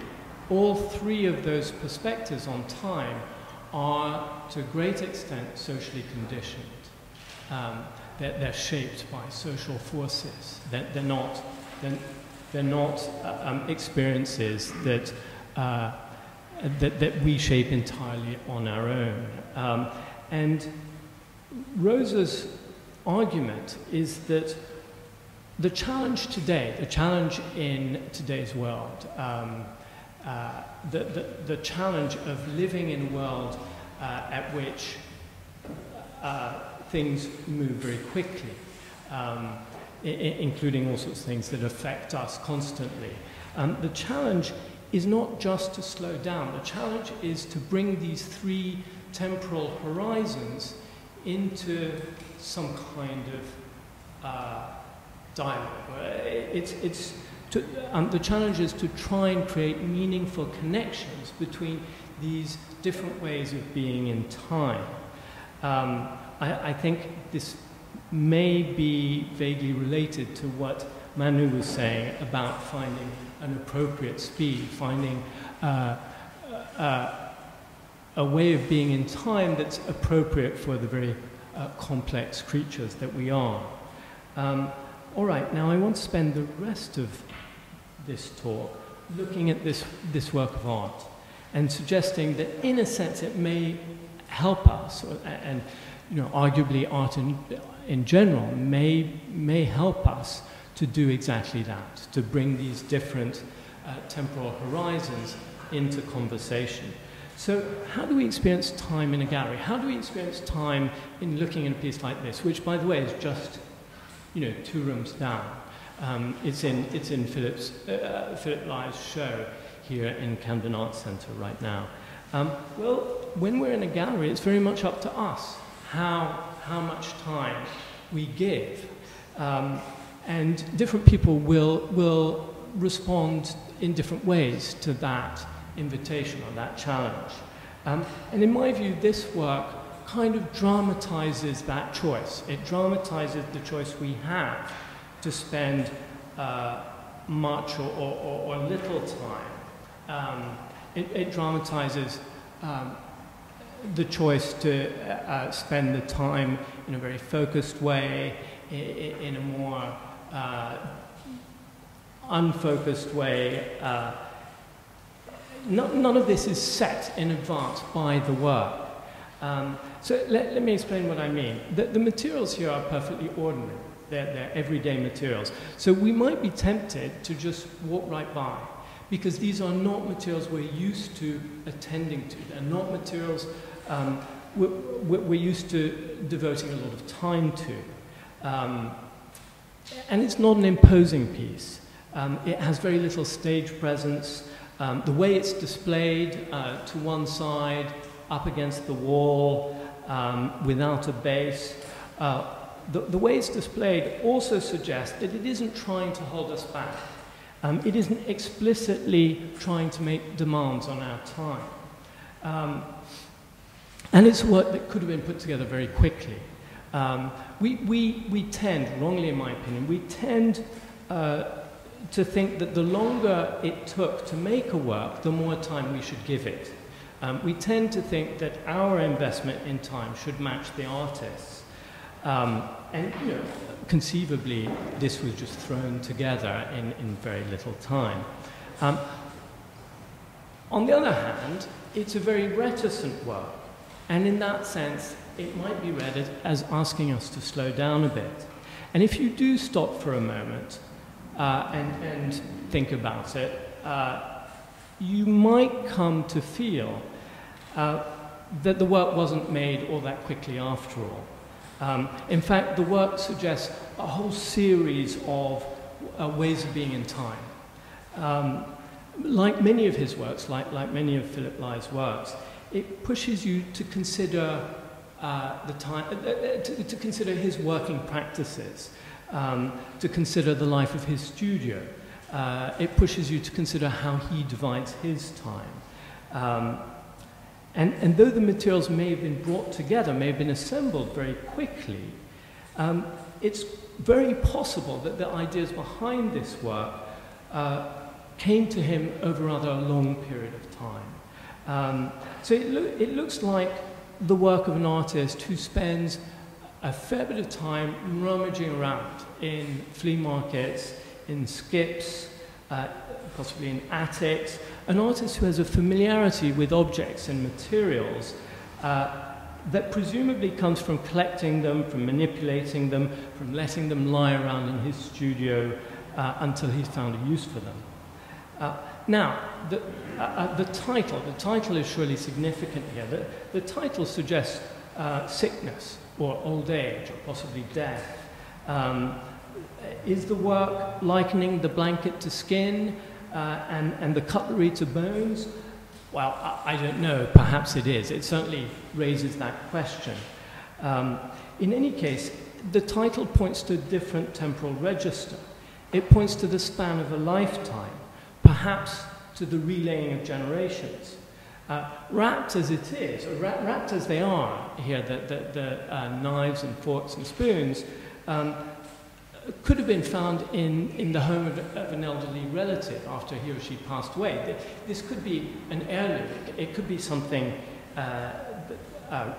all 3 of those perspectives on time are, to a great extent, socially conditioned. They're shaped by social forces. They're not experiences that we shape entirely on our own. And Rosa's argument is that the challenge today, the challenge in today's world, the challenge of living in a world at which things move very quickly, including all sorts of things that affect us constantly. The challenge is not just to slow down. The challenge is to bring these 3 temporal horizons into some kind of dialogue. The challenge is to try and create meaningful connections between these different ways of being in time. I think this may be vaguely related to what Manu was saying about finding an appropriate speed, finding a way of being in time that's appropriate for the very complex creatures that we are. All right, now I want to spend the rest of this talk looking at this work of art and suggesting that, in a sense, it may help us, and arguably art in general may help us to do exactly that, to bring these different temporal horizons into conversation. So how do we experience time in a gallery? How do we experience time in looking at a piece like this, which, by the way, is just 2 rooms down? It's in Philip Ly's show here in Camden Arts Centre right now. Well, when we're in a gallery, it's very much up to us how much time we give. And different people will respond in different ways to that invitation or that challenge. And in my view, this work kind of dramatizes that choice. It dramatizes the choice we have to spend much or little time. It dramatizes the choice to spend the time in a very focused way, in a more unfocused way. None of this is set in advance by the work. So let me explain what I mean. The materials here are perfectly ordinary. They're everyday materials. So we might be tempted to just walk right by, because these are not materials we're used to attending to. They're not materials we're used to devoting a lot of time to. And it's not an imposing piece. It has very little stage presence. The way it's displayed to one side, up against the wall, without a base, the way it's displayed also suggests that it isn't trying to hold us back. It isn't explicitly trying to make demands on our time. And it's work that could have been put together very quickly. We tend, wrongly in my opinion, we tend to think that the longer it took to make a work, the more time we should give it. We tend to think that our investment in time should match the artist's. And conceivably, this was just thrown together in very little time. On the other hand, it's a very reticent work, and in that sense, it might be read as asking us to slow down a bit. And if you do stop for a moment and think about it, you might come to feel that the work wasn't made all that quickly after all. In fact, the work suggests a whole series of ways of being in time. Like many of his works, like many of Philip Ly's works, it pushes you to consider the time, to consider his working practices, to consider the life of his studio. It pushes you to consider how he divides his time. And though the materials may have been brought together, may have been assembled very quickly, it's very possible that the ideas behind this work came to him over rather a long period of time. So it looks like the work of an artist who spends a fair bit of time rummaging around in flea markets, in skips, possibly in attics, an artist who has a familiarity with objects and materials that presumably comes from collecting them, from manipulating them, from letting them lie around in his studio until he's found a use for them. Now, the title is surely significant here. The title suggests sickness or old age or possibly death. Is the work likening the blanket to skin and the cutlery to bones? Well, I don't know. Perhaps it is. It certainly raises that question. In any case, the title points to a different temporal register. It points to the span of a lifetime, perhaps to the relaying of generations. wrapped as it is, or wrapped as they are here, the knives and forks and spoons, could have been found in the home of an elderly relative after he or she passed away. This could be an heirloom. It could be something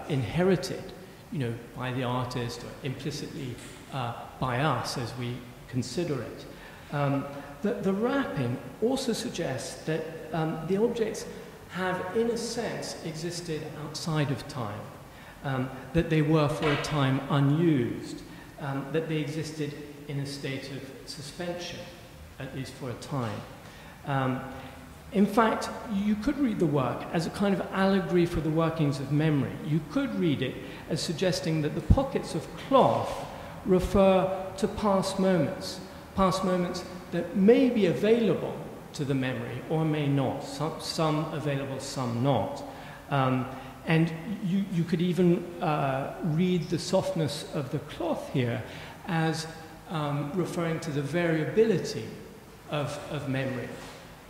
inherited, by the artist or implicitly by us as we consider it. The wrapping also suggests that the objects have, in a sense, existed outside of time, that they were for a time unused, that they existed in a state of suspension, at least for a time. In fact, you could read the work as a kind of allegory for the workings of memory. You could read it as suggesting that the pockets of cloth refer to past moments that may be available to the memory or may not, some available, some not. And you could even read the softness of the cloth here as referring to the variability of memory.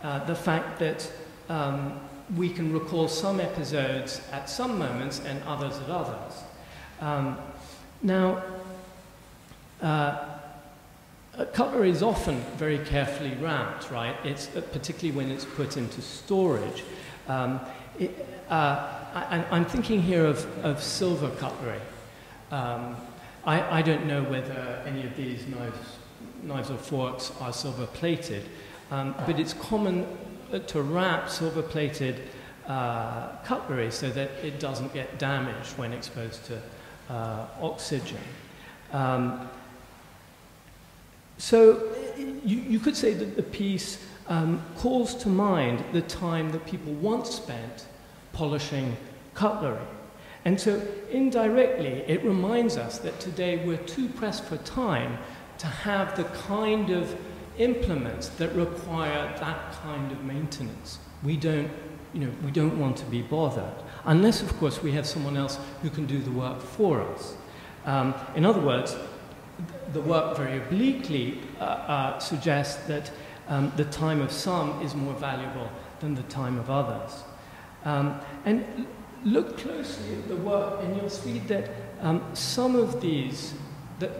The fact that we can recall some episodes at some moments and others at others. Cutlery is often very carefully wrapped, right? It's particularly when it's put into storage. I'm thinking here of silver cutlery. I don't know whether any of these knives or forks are silver plated, but it's common to wrap silver plated cutlery so that it doesn't get damaged when exposed to oxygen. So you could say that the piece calls to mind the time that people once spent polishing cutlery. And so indirectly, it reminds us that today we're too pressed for time to have the kind of implements that require that kind of maintenance. We don't want to be bothered, unless, of course, we have someone else who can do the work for us. In other words, the work very obliquely suggests that the time of some is more valuable than the time of others. And look closely at the work and you'll see that some of these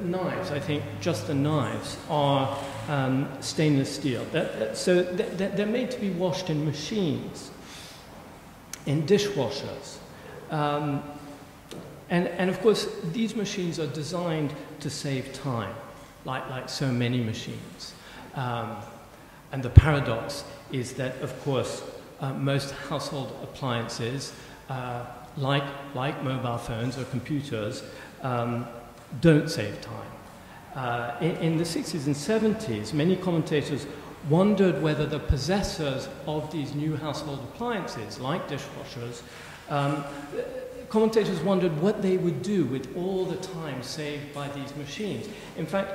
knives, I think just the knives, are stainless steel. So they're made to be washed in machines, in dishwashers. And of course, these machines are designed to save time, like so many machines. And the paradox is that, of course, most household appliances, like mobile phones or computers, don't save time. In the 60s and 70s, many commentators wondered whether the possessors of these new household appliances, like dishwashers, commentators wondered what they would do with all the time saved by these machines. In fact,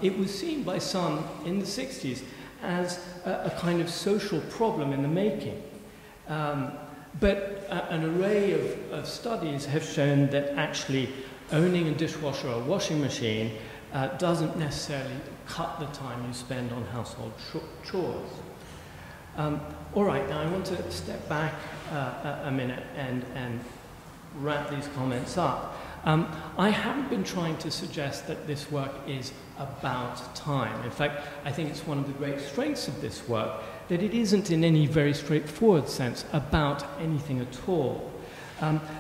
it was seen by some in the 60s as a kind of social problem in the making. But an array of studies have shown that actually owning a dishwasher or washing machine doesn't necessarily cut the time you spend on household chores. All right, now I want to step back a minute and wrap these comments up. I haven't been trying to suggest that this work is about time. In fact, I think it's one of the great strengths of this work that it isn't in any very straightforward sense about anything at all.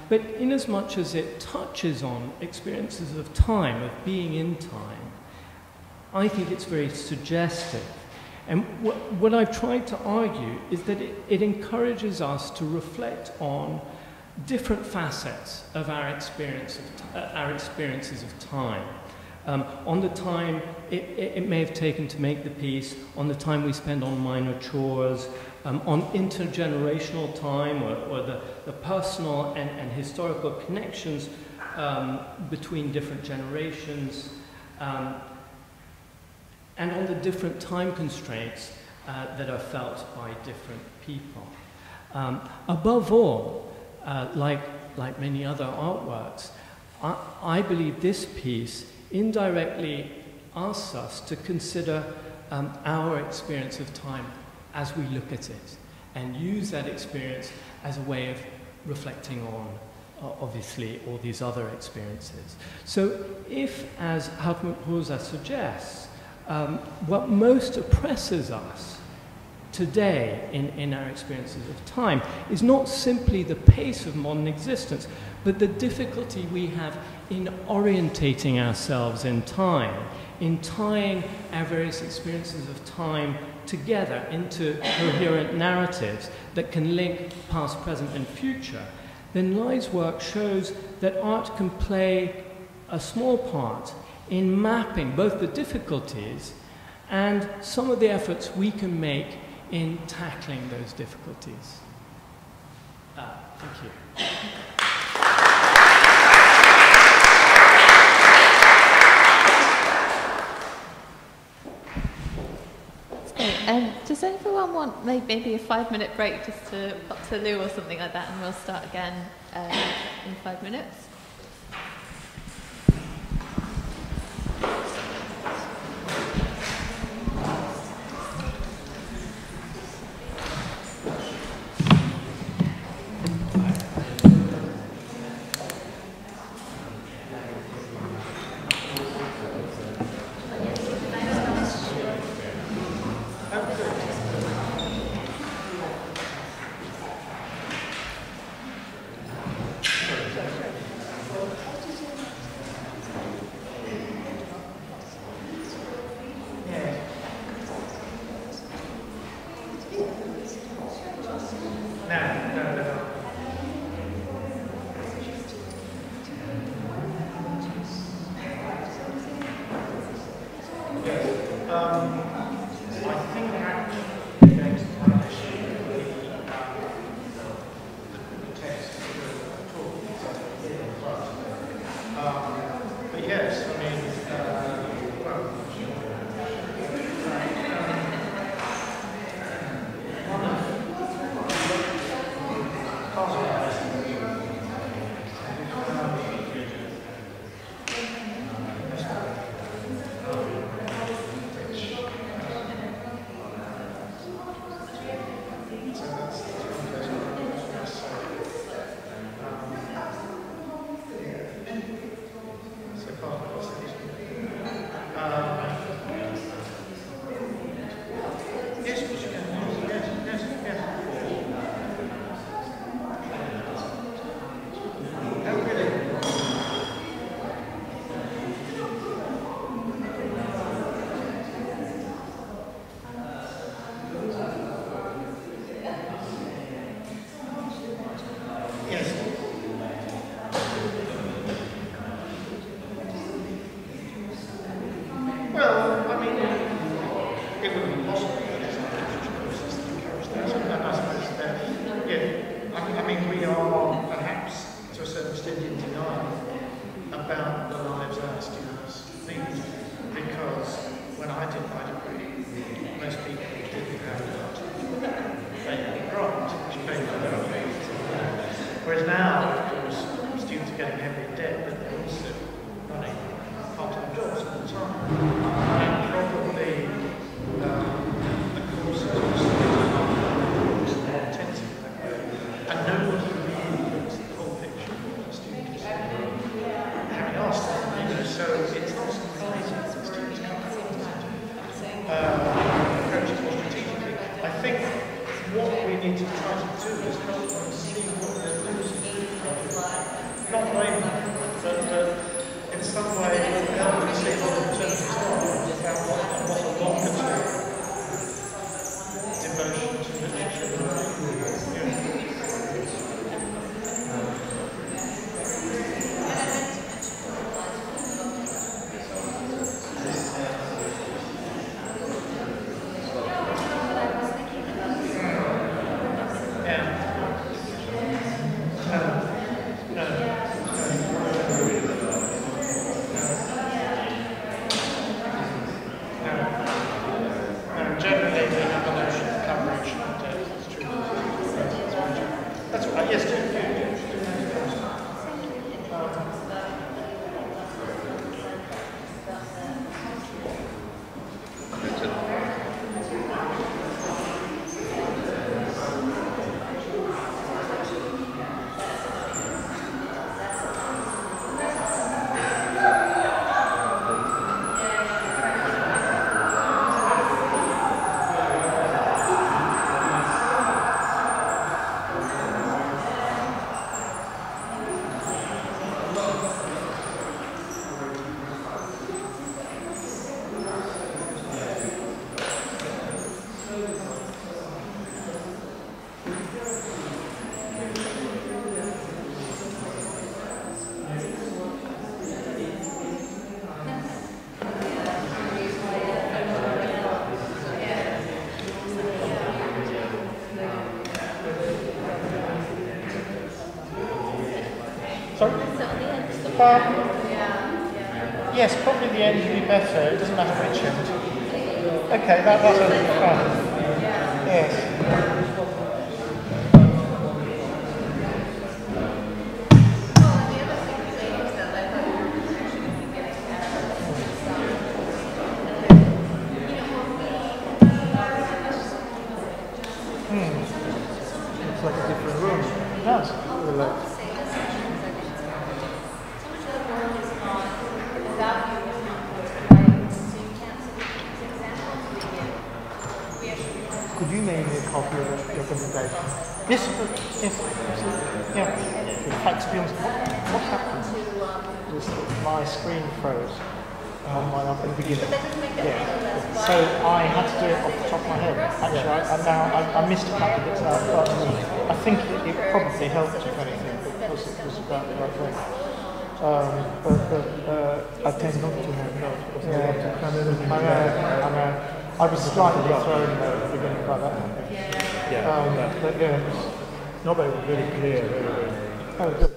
But inasmuch as it touches on experiences of time, of being in time, I think it's very suggestive. And what I've tried to argue is that it encourages us to reflect on different facets of our experiences of time. On the time it may have taken to make the piece, on the time we spend on minor chores, on intergenerational time or the personal and historical connections between different generations, and on the different time constraints that are felt by different people. Above all, like many other artworks, I believe this piece indirectly asks us to consider our experience of time as we look at it. and use that experience as a way of reflecting on, obviously, all these other experiences. So if, as Hartmut Rosa suggests, what most oppresses us today in our experiences of time is not simply the pace of modern existence, but the difficulty we have in orientating ourselves in time, in tying our various experiences of time together into coherent narratives that can link past, present, and future, then Lai's work shows that art can play a small part in mapping both the difficulties and some of the efforts we can make in tackling those difficulties. Thank you. Does everyone want maybe a 5-minute break just to pop to the loo or something like that, and we'll start again in 5 minutes? Whereas now, of course, students are getting heavily in debt, but they're also running part-time jobs all the time. And probably the courses are more intensive that way. And nobody really looks at the whole picture of what the student is having asked them. So it's not surprising that the students come approach it more strategically. I think what we need to try to do is help them see what they're losing. Not blame them, but in some way help them see what alternatives are about what a longer term devotion to literature would be. Yeah. Yes, probably the end would be better. It doesn't matter which end. Okay, that's fine. Yes. It's like a different room. It does. Could you name me a copy of your presentation? Yes, absolutely. Yeah. In fact, to be honest, what happened was that my screen froze on my up at the beginning. Yeah. So I had to do it off the top of my head. Actually, I missed a couple of bits out, but I think it probably helped, if anything, because it was about the right thing. I tend not to have those because I want to come in and I know. I was slightly thrown at the beginning by that. But yeah, it was not very clear. oh, good.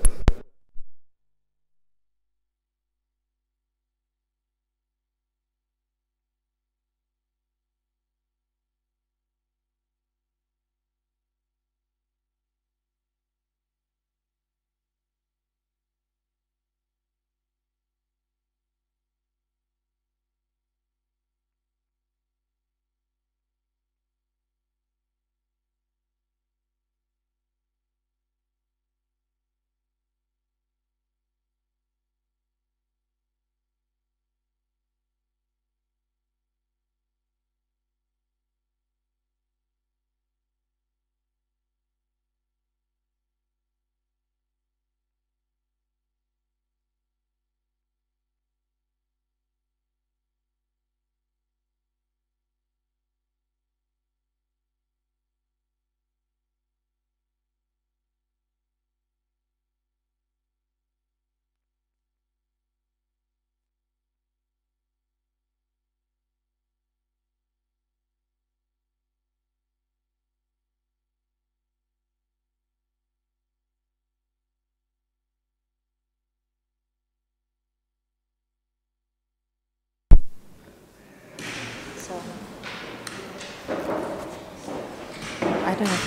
I don't know if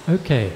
it's... Okay.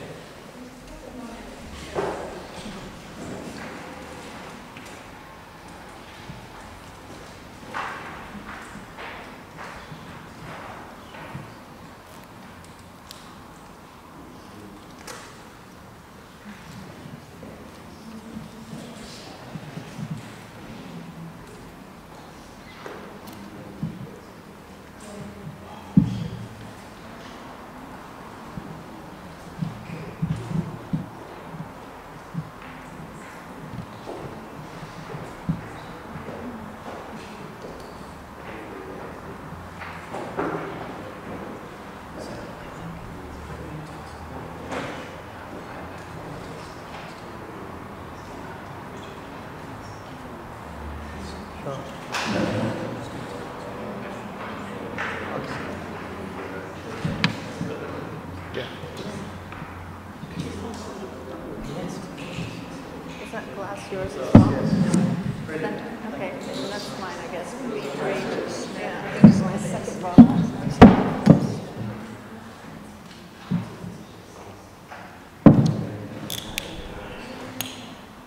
Is that glass yours as well? Then, okay, well, that's mine, I guess. Yeah, this is my second bottle.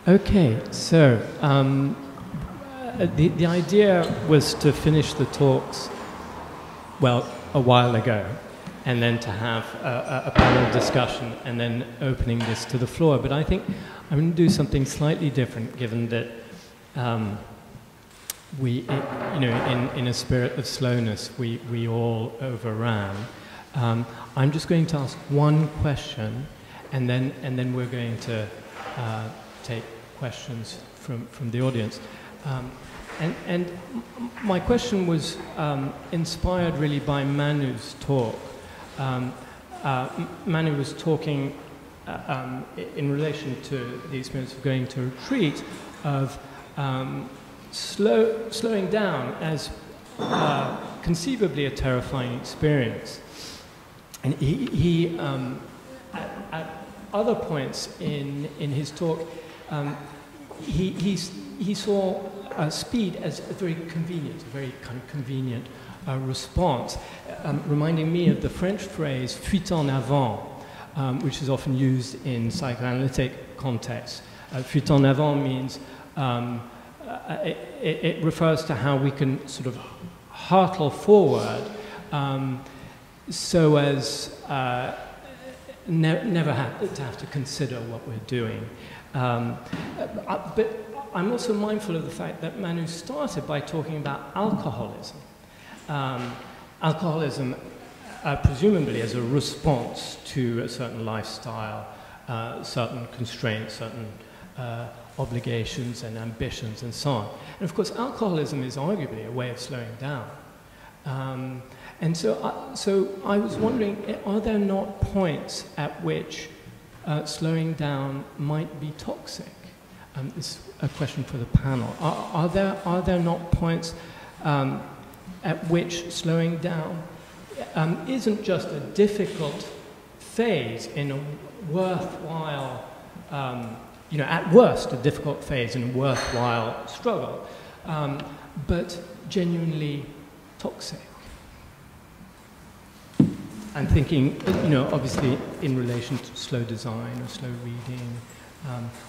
Okay, so the idea was to finish the talks, well, a while ago, and then to have a panel discussion, and then opening this to the floor. But I think I'm going to do something slightly different, given that in a spirit of slowness, we all overran. I'm just going to ask one question, and then we're going to take questions from the audience. And my question was inspired really by Manu's talk. Manu was talking in relation to the experience of going to a retreat of slowing down as conceivably a terrifying experience. And he other points in his talk, he saw speed as a very convenient, a very kind of convenient response, reminding me of the French phrase "fuite en avant," which is often used in psychoanalytic contexts. Fuite en avant means it refers to how we can sort of hurtle forward so as never have to consider what we're doing. But I'm also mindful of the fact that Manu started by talking about alcoholism. Alcoholism, presumably as a response to a certain lifestyle, certain constraints, certain obligations and ambitions and so on. And of course, alcoholism is arguably a way of slowing down. And so I was wondering, are there not points at which slowing down might be toxic? This is a question for the panel. Are there not points at which slowing down isn't just a difficult phase in a worthwhile, at worst a difficult phase in a worthwhile struggle, but genuinely toxic? I'm thinking, obviously in relation to slow design or slow reading,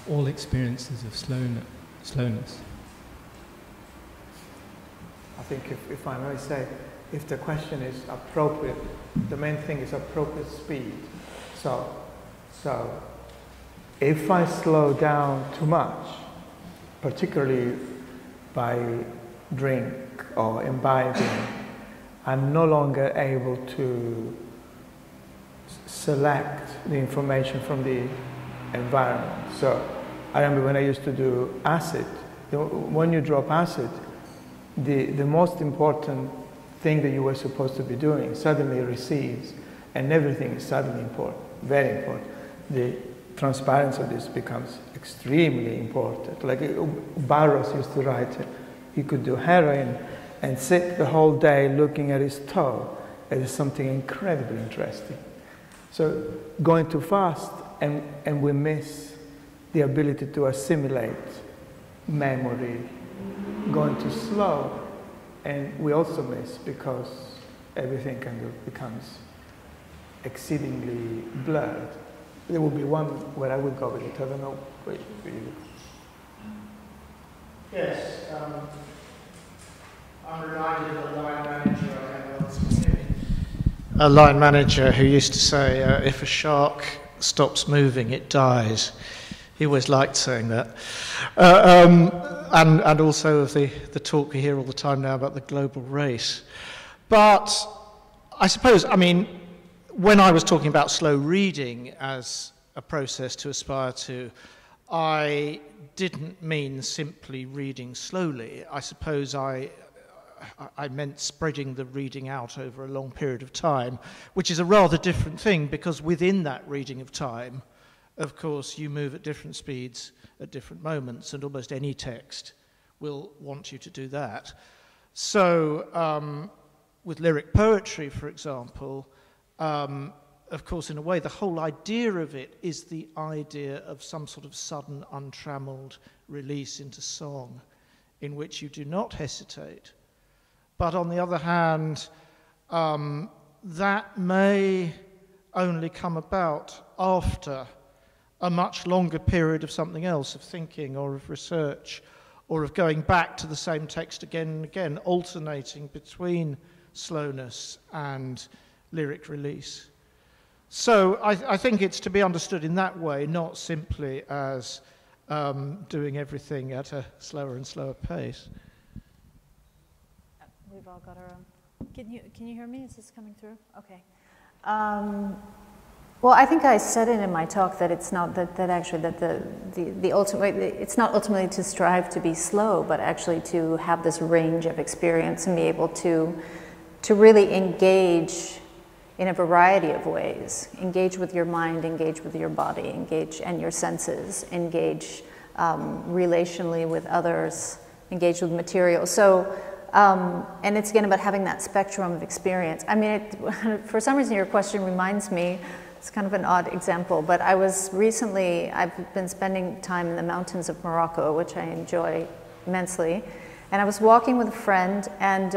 all experiences of slowness. I think if I may say, if the question is appropriate, the main thing is appropriate speed. So if I slow down too much, particularly by drink or imbibing, I'm no longer able to select the information from the environment. So I remember when I used to do acid, when you drop acid, the most important thing that you were supposed to be doing suddenly recedes, and everything is suddenly important, very important. The transparency of this becomes extremely important. Like Barros used to write, he could do heroin and sit the whole day looking at his toe. It is something incredibly interesting. So going too fast, and we miss the ability to assimilate memory. Going too slow, and we also miss because everything kind of becomes exceedingly blurred. There will be one where I will go with it. I don't know where you. Yes, I'm reminded of a line manager I had once. A line manager who used to say, if a shark stops moving, it dies. He always liked saying that. And also of the talk we hear all the time now about the global race. But I suppose, when I was talking about slow reading as a process to aspire to, I didn't mean simply reading slowly. I suppose I meant spreading the reading out over a long period of time, which is a rather different thing, because within that reading of time, of course, you move at different speeds at different moments, and almost any text will want you to do that. So with lyric poetry, for example, of course, in a way, the whole idea of it is the idea of some sort of sudden, untrammeled release into song in which you do not hesitate. But on the other hand, that may only come about after a much longer period of something else, of thinking or of research, or of going back to the same text again and again, alternating between slowness and lyric release. So I think it's to be understood in that way, not simply as doing everything at a slower and slower pace. We've all got our own. Can you hear me? Is this coming through? Okay. Well, I think I said it in my talk that it's not that the ultimate, it's not ultimately to strive to be slow, but actually to have this range of experience and be able to really engage in a variety of ways. Engage with your mind, engage with your body, engage and your senses, engage relationally with others, engage with material. So, and it's again about having that spectrum of experience. I mean, for some reason your question reminds me it's kind of an odd example, but I've been spending time in the mountains of Morocco, which I enjoy immensely. And I was walking with a friend, and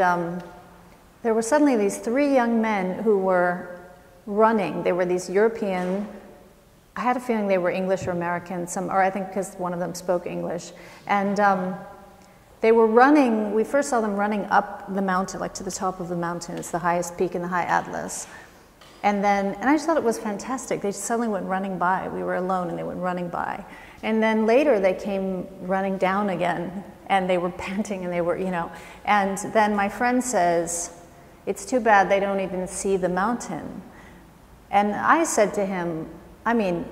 there were suddenly these 3 young men who were running. They were these European, I had a feeling they were English or American, or I think because one of them spoke English. And they were running, we first saw them running up the mountain, like to the top of the mountain. It's the highest peak in the High Atlas. And I just thought it was fantastic. They suddenly went running by. We were alone and they went running by. And then later they came running down again, and they were panting, and they were, and then my friend says, it's too bad they don't even see the mountain. And I said to him, I mean,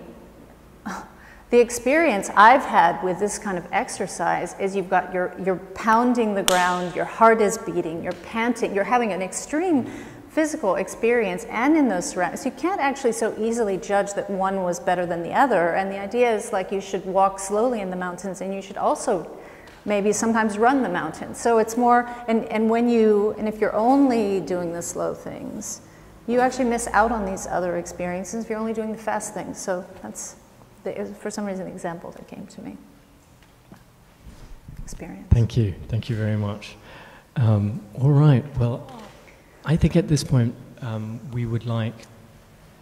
the experience I've had with this kind of exercise is you're pounding the ground, your heart is beating, you're panting, you're having an extreme physical experience, and in those surroundings, you can't actually so easily judge that one was better than the other. And the idea is like you should walk slowly in the mountains, and you should also maybe sometimes run the mountains. So it's more, and if you're only doing the slow things, you actually miss out on these other experiences if you're only doing the fast things. So that's, for some reason, the example that came to me. Experience. Thank you very much. All right, well, I think at this point we would like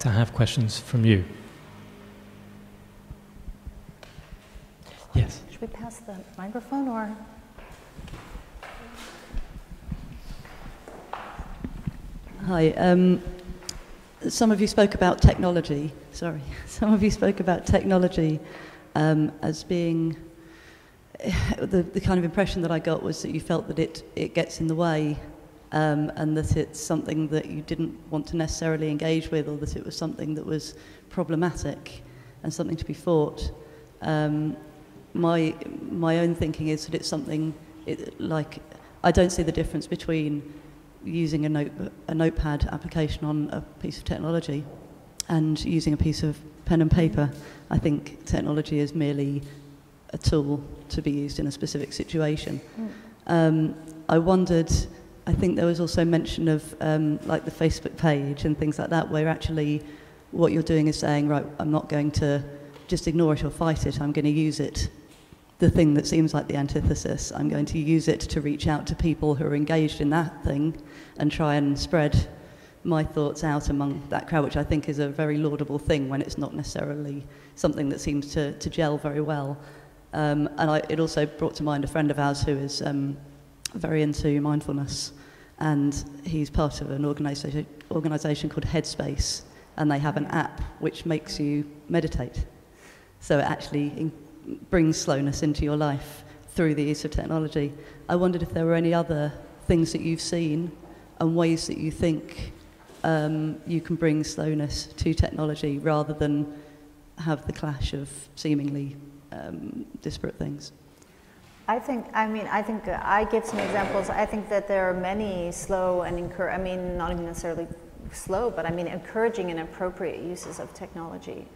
to have questions from you. Yes? Should we pass the microphone or? Hi. Some of you spoke about technology. Some of you spoke about technology as being the kind of impression that I got was that you felt that it gets in the way, and that it's something that you didn't want to necessarily engage with, or that it was something that was problematic and something to be fought. My own thinking is that it's something I don't see the difference between using a notepad application on a piece of technology and using a piece of pen and paper. I think technology is merely a tool to be used in a specific situation. I wondered, I think there was also mention of like the Facebook page and things like that, where actually what you're doing is saying, right, I'm not going to just ignore it or fight it, I'm going to use it. The thing that seems like the antithesis, I'm going to use it to reach out to people who are engaged in that thing and try and spread my thoughts out among that crowd, which I think is a very laudable thing when it's not necessarily something that seems to gel very well. It also brought to mind a friend of ours who is very into mindfulness, and he's part of an organisation called Headspace, and they have an app which makes you meditate. So it actually brings slowness into your life through the use of technology. I wondered if there were any other things that you've seen and ways that you think you can bring slowness to technology rather than have the clash of seemingly disparate things. I think I give some examples. I think that there are many slow and not even necessarily slow, but encouraging and appropriate uses of technology.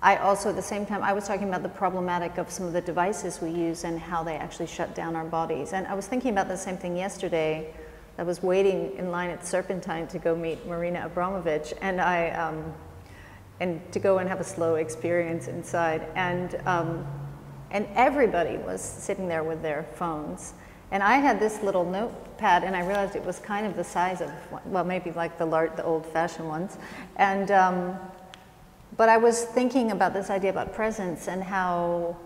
I also, at the same time, I was talking about the problematic of some of the devices we use and how they actually shut down our bodies. And I was thinking about the same thing yesterday. I was waiting in line at Serpentine to go meet Marina Abramovich, and and to go and have a slow experience inside. And everybody was sitting there with their phones. And I had this little notepad, and I realized it was kind of the size of, well, maybe like the old-fashioned ones. And but I was thinking about this idea about presence and how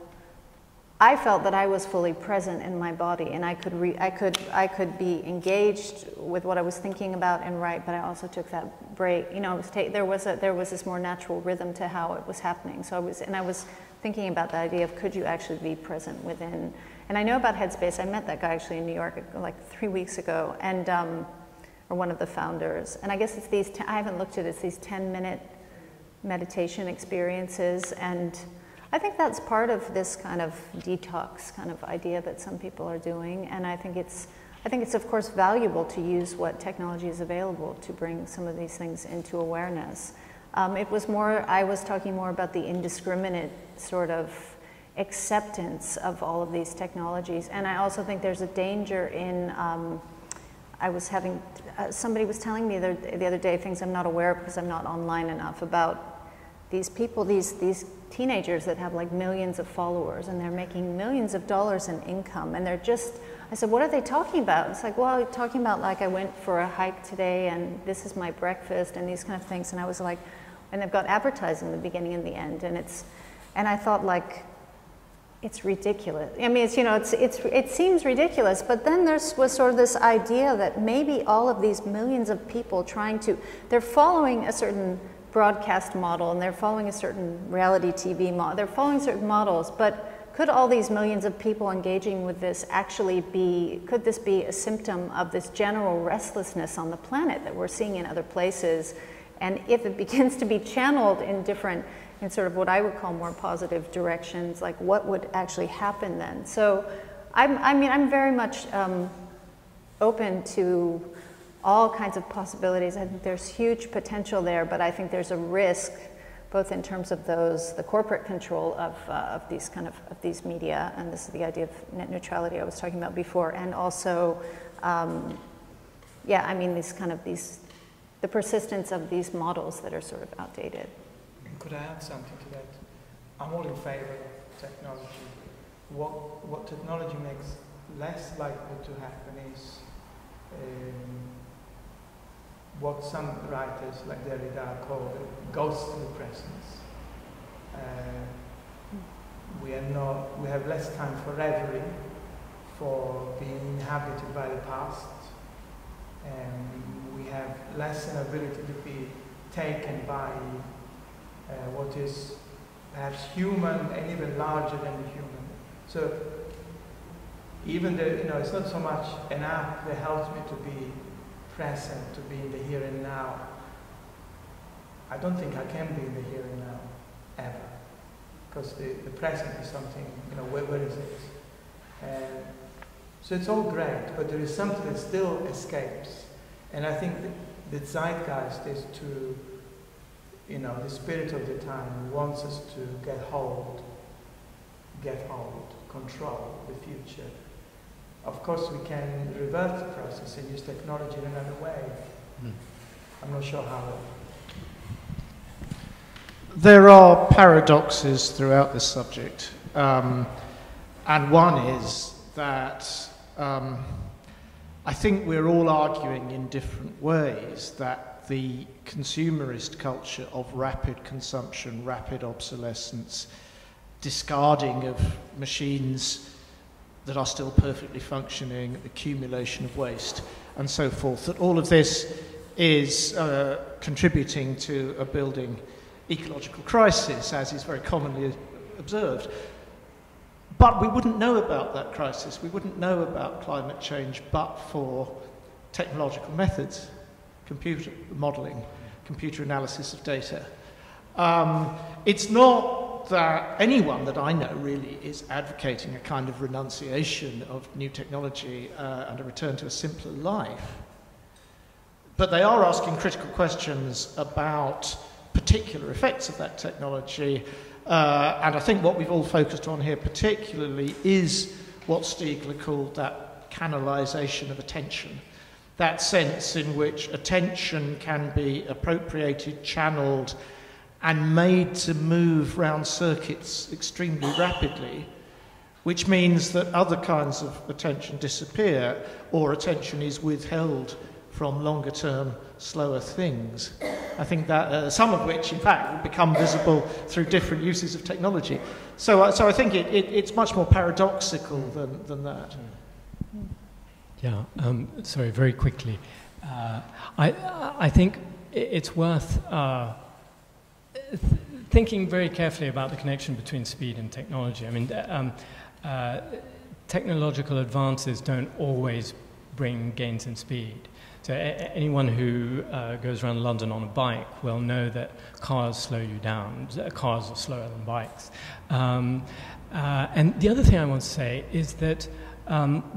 I felt that I was fully present in my body, and I could be engaged with what I was thinking about and write, but I also took that break. There was this more natural rhythm to how it was happening. So I was thinking about the idea of could you actually be present within. And I know about Headspace. I met that guy actually in New York like 3 weeks ago, and or one of the founders. And I guess it's these. I haven't looked at it. It's these 10-minute meditation experiences, and I think that's part of this kind of detox kind of idea that some people are doing. And I think it's of course valuable to use what technology is available to bring some of these things into awareness. I was talking more about the indiscriminate sort of acceptance of all of these technologies. And I also think there's a danger in I was having, somebody was telling me the other day things I'm not aware of because I'm not online enough about these people, these teenagers that have like millions of followers and they're making millions of dollars in income, and they're just, I said, what are they talking about? It's like, well, talking about like I went for a hike today and this is my breakfast and these kind of things. And I was like, and they've got advertising in the beginning and the end, and I thought like, it's ridiculous. I mean, it's, you know, it seems ridiculous, but then was sort of this idea that maybe all of these millions of people they're following a certain broadcast model and they're following a certain reality TV model, they're following certain models, but could all these millions of people engaging with this actually could this be a symptom of this general restlessness on the planet that we're seeing in other places? And if it begins to be channeled in sort of what I would call more positive directions, like what would actually happen then? So I'm very much open to all kinds of possibilities. I think there's huge potential there, but I think there's a risk, both in terms of the corporate control of these media, and this is the idea of net neutrality I was talking about before, and also, yeah, I mean, the persistence of these models that are sort of outdated. Could I add something to that? I'm all in favor of technology. What technology makes less likely to happen is what some writers like Derrida call a ghostly presence. We have less time for reverie, for being inhabited by the past, and we have less an ability to be taken by what is perhaps human and even larger than the human. So even though, you know, it's not so much an app that helps me to be present, to be in the here and now. I don't think I can be in the here and now, ever. Because the present is something, you know, where is it? So it's all great, but there is something that still escapes. And I think the zeitgeist is to, you know, the spirit of the time wants us to get hold, control the future. Of course, we can reverse the process and use technology in another way. I'm not sure how. There are paradoxes throughout this subject, and one is that I think we're all arguing in different ways that the consumerist culture of rapid consumption, rapid obsolescence, discarding of machines that are still perfectly functioning, accumulation of waste, and so forth, that all of this is contributing to a building ecological crisis, as is very commonly observed. But we wouldn't know about that crisis, we wouldn't know about climate change but for technological methods, computer modeling, computer analysis of data. It's not that anyone that I know really is advocating a kind of renunciation of new technology and a return to a simpler life. But they are asking critical questions about particular effects of that technology. And I think what we've all focused on here particularly is what Stiegler called that canalization of attention. That sense in which attention can be appropriated, channeled, and made to move round circuits extremely rapidly, which means that other kinds of attention disappear, or attention is withheld from longer-term, slower things. I think that some of which, in fact, will become visible through different uses of technology. So I think it's much more paradoxical than that. Yeah, sorry, very quickly. I think it's worth thinking very carefully about the connection between speed and technology. I mean, technological advances don't always bring gains in speed. So anyone who goes around London on a bike will know that cars slow you down. Cars are slower than bikes. And the other thing I want to say is that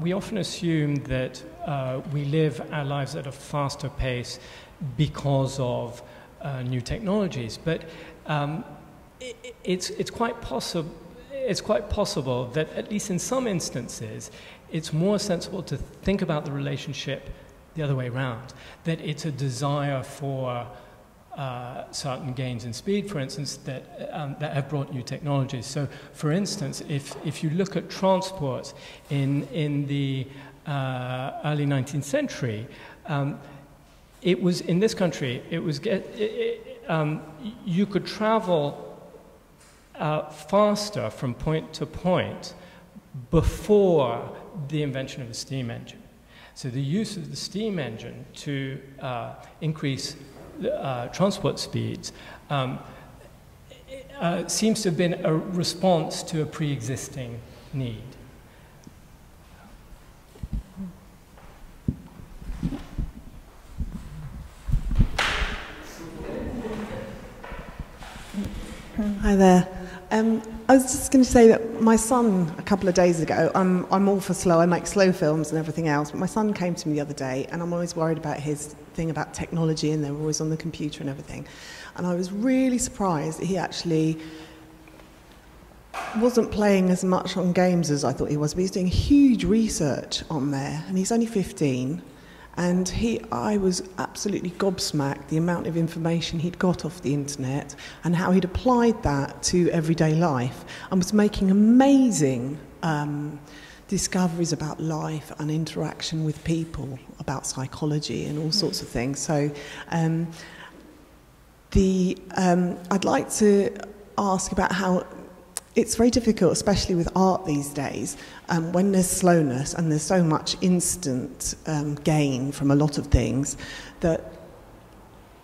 we often assume that we live our lives at a faster pace because of new technologies, but it's quite possible that at least in some instances, it's more sensible to think about the relationship the other way around, that it's a desire for certain gains in speed, for instance, that have brought new technologies. So, for instance, if you look at transport in the early 19th century, it was in this country. It was you could travel faster from point to point before the invention of the steam engine. So the use of the steam engine to increase transport speeds seems to have been a response to a pre-existing need. Hi there. I was just going to say that my son, a couple of days ago, I'm all for slow, I make slow films and everything else, but my son came to me the other day, and I'm always worried about his thing about technology, and they're always on the computer and everything. And I was really surprised that he actually wasn't playing as much on games as I thought he was, but he's doing huge research on there, and he's only 15. And I was absolutely gobsmacked the amount of information he'd got off the internet and how he'd applied that to everyday life and was making amazing discoveries about life and interaction with people, about psychology and all sorts of things. So I'd like to ask about how it's very difficult, especially with art these days, when there's slowness and there's so much instant gain from a lot of things, that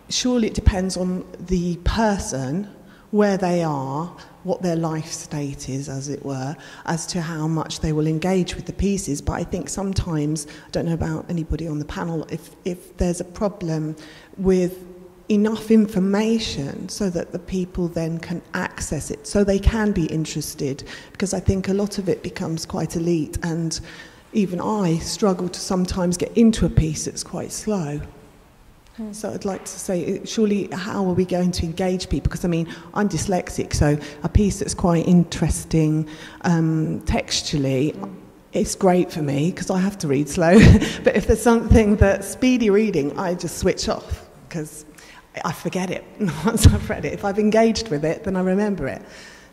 surely it depends on the person, where they are, what their life state is, as it were, as to how much they will engage with the pieces. But I think sometimes, I don't know about anybody on the panel, if there's a problem with enough information so that the people then can access it, so they can be interested, because I think a lot of it becomes quite elite, and even I struggle to sometimes get into a piece that's quite slow. So I'd like to say, surely, how are we going to engage people? Because, I mean, I'm dyslexic, so a piece that's quite interesting textually, it's great for me, because I have to read slow. But if there's something that's speedy reading, I just switch off, because I forget it once I've read it. If I've engaged with it, then I remember it,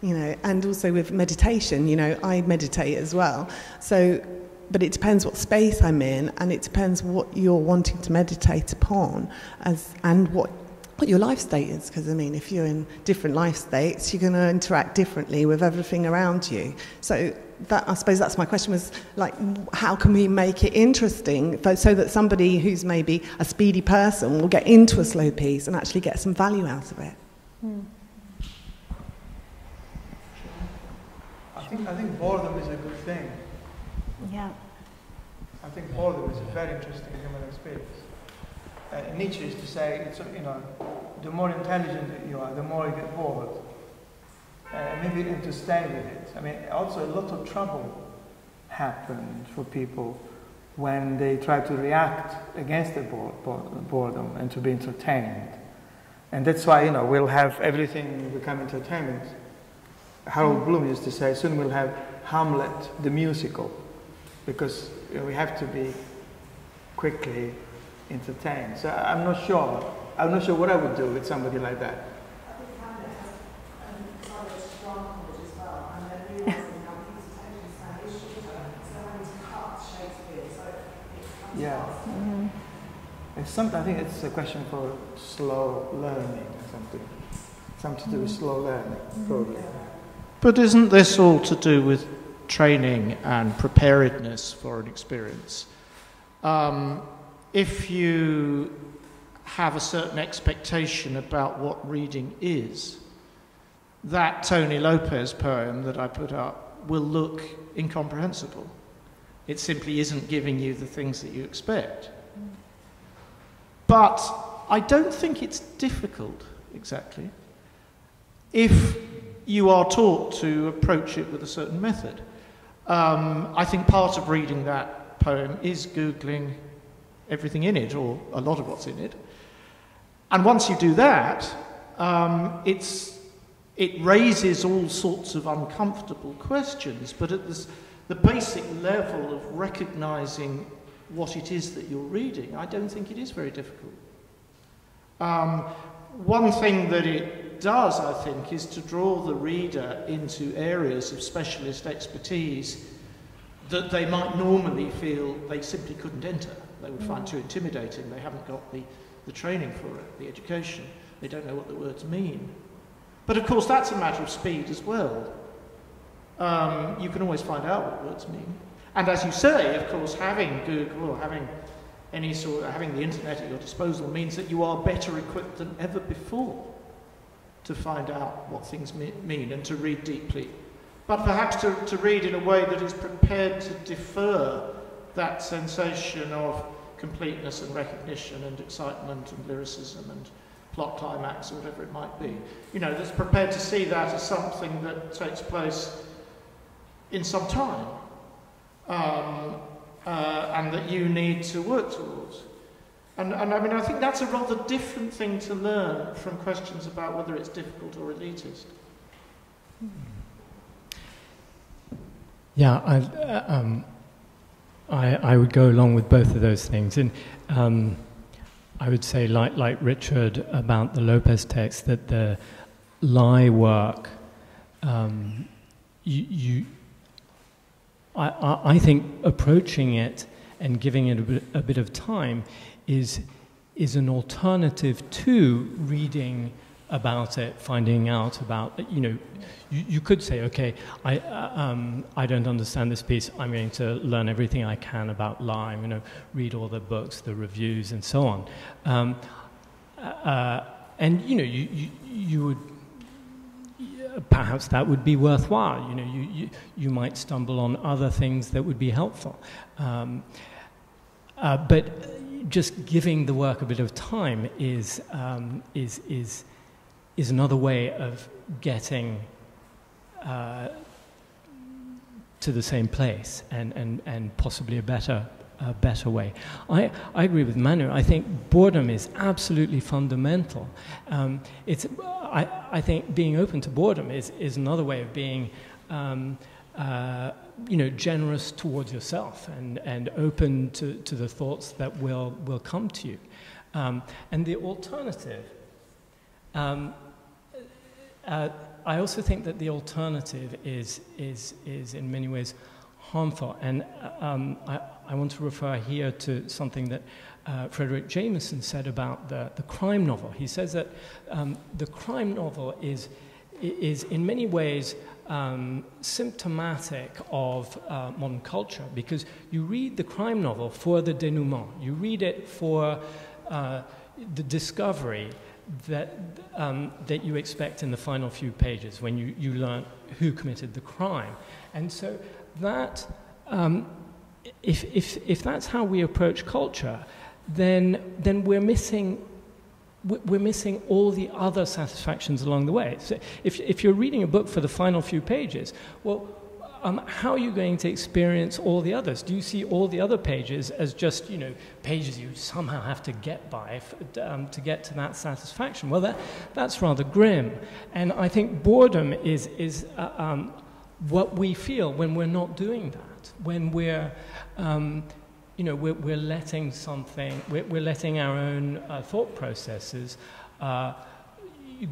you know. And also with meditation, you know, I meditate as well. So, but it depends what space I'm in, and it depends what you're wanting to meditate upon, and what your life state is. Because, I mean, if you're in different life states, you're going to interact differently with everything around you. So that, I suppose that's my question, was like, how can we make it interesting so that somebody who's maybe a speedy person will get into a slow piece and actually get some value out of it? I think boredom is a good thing. Yeah. I think boredom is a very interesting human experience. Nietzsche used to say, it's, you know, the more intelligent you are, the more you get bored. Maybe you need to stay with it. I mean, also a lot of trouble happened for people when they try to react against the boredom and to be entertained. And that's why, you know, we'll have everything become entertainment. Harold Bloom used to say, soon we'll have Hamlet the musical, because, you know, we have to be quickly entertained. So I'm not sure what I would do with somebody like that. Yeah. I think it's a question for slow learning or something to do with slow learning, probably. But isn't this all to do with training and preparedness for an experience? If you have a certain expectation about what reading is, that Tony Lopez poem that I put up will look incomprehensible. It simply isn't giving you the things that you expect. But I don't think it's difficult, exactly, if you are taught to approach it with a certain method. I think part of reading that poem is Googling everything in it, or a lot of what's in it. And once you do that, it raises all sorts of uncomfortable questions, but at the basic level of recognizing what it is that you're reading, I don't think it is very difficult. One thing that it does, I think, is to draw the reader into areas of specialist expertise that they might normally feel they simply couldn't enter. They would find too intimidating. They haven't got the training for it, the education. They don't know what the words mean. But of course, that's a matter of speed as well. You can always find out what words mean. And as you say, of course, having Google or having the internet at your disposal means that you are better equipped than ever before to find out what things mean and to read deeply. But perhaps to read in a way that is prepared to defer that sensation of completeness and recognition and excitement and lyricism and plot climax or whatever it might be. You know, that's prepared to see that as something that takes place in some time and that you need to work towards. And I mean, I think that's a rather different thing to learn from questions about whether it's difficult or elitist. Yeah, I would go along with both of those things. And I would say, like Richard, about the Lopez text, that the lie work, I think approaching it and giving it a bit of time is an alternative to reading about it, finding out about, you know, you could say, okay, I don't understand this piece, I'm going to learn everything I can about lie, I'm going to read all the books, the reviews, and so on. And, you know, you would, perhaps that would be worthwhile, you know, you might stumble on other things that would be helpful. But just giving the work a bit of time is another way of getting to the same place and possibly a better way. I agree with Manu. I think boredom is absolutely fundamental. I think being open to boredom is another way of being you know, generous towards yourself and open to the thoughts that will come to you. And the alternative, I also think that the alternative is in many ways harmful. And I want to refer here to something that Frederick Jameson said about the crime novel. He says that the crime novel is in many ways symptomatic of modern culture, because you read the crime novel for the denouement. You read it for the discovery that you expect in the final few pages when you learn who committed the crime. And so that, if that's how we approach culture, then we're missing all the other satisfactions along the way. So if you're reading a book for the final few pages, well, how are you going to experience all the others? Do you see all the other pages as just, you know, pages you somehow have to get by to get to that satisfaction? Well, that's rather grim. And I think boredom is what we feel when we're not doing that, when we're you know, we're letting something, we're letting our own thought processes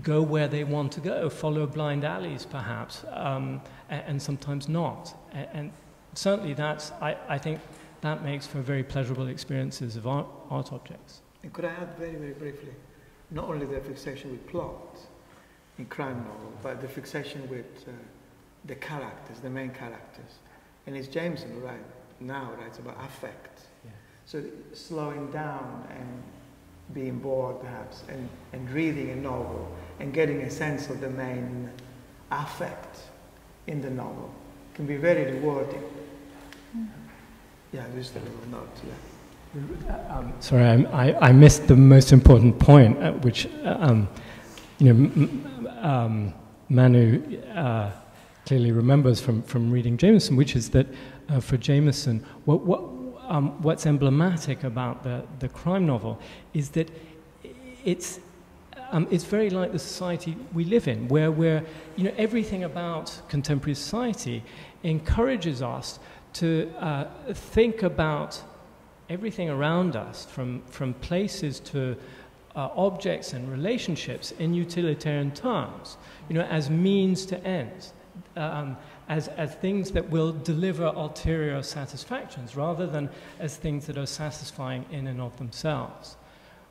go where they want to go, follow blind alleys perhaps, and sometimes not. And certainly I think that makes for very pleasurable experiences of art objects. And could I add very, very briefly, not only the fixation with plot in crime novel, but the fixation with the characters, the main characters. And it's Jameson who writes about affect. Yeah. So slowing down and being bored perhaps, and reading a novel and getting a sense of the main affect in the novel can be very rewarding. Yeah, just a little note, yeah. Sorry, I missed the most important point, which you know, Manu clearly remembers from reading Jameson, which is that for Jameson, what's emblematic about the crime novel is that it's very like the society we live in, where you know, everything about contemporary society encourages us to think about everything around us, from places to objects and relationships in utilitarian terms, as means to ends, as things that will deliver ulterior satisfactions rather than as things that are satisfying in and of themselves.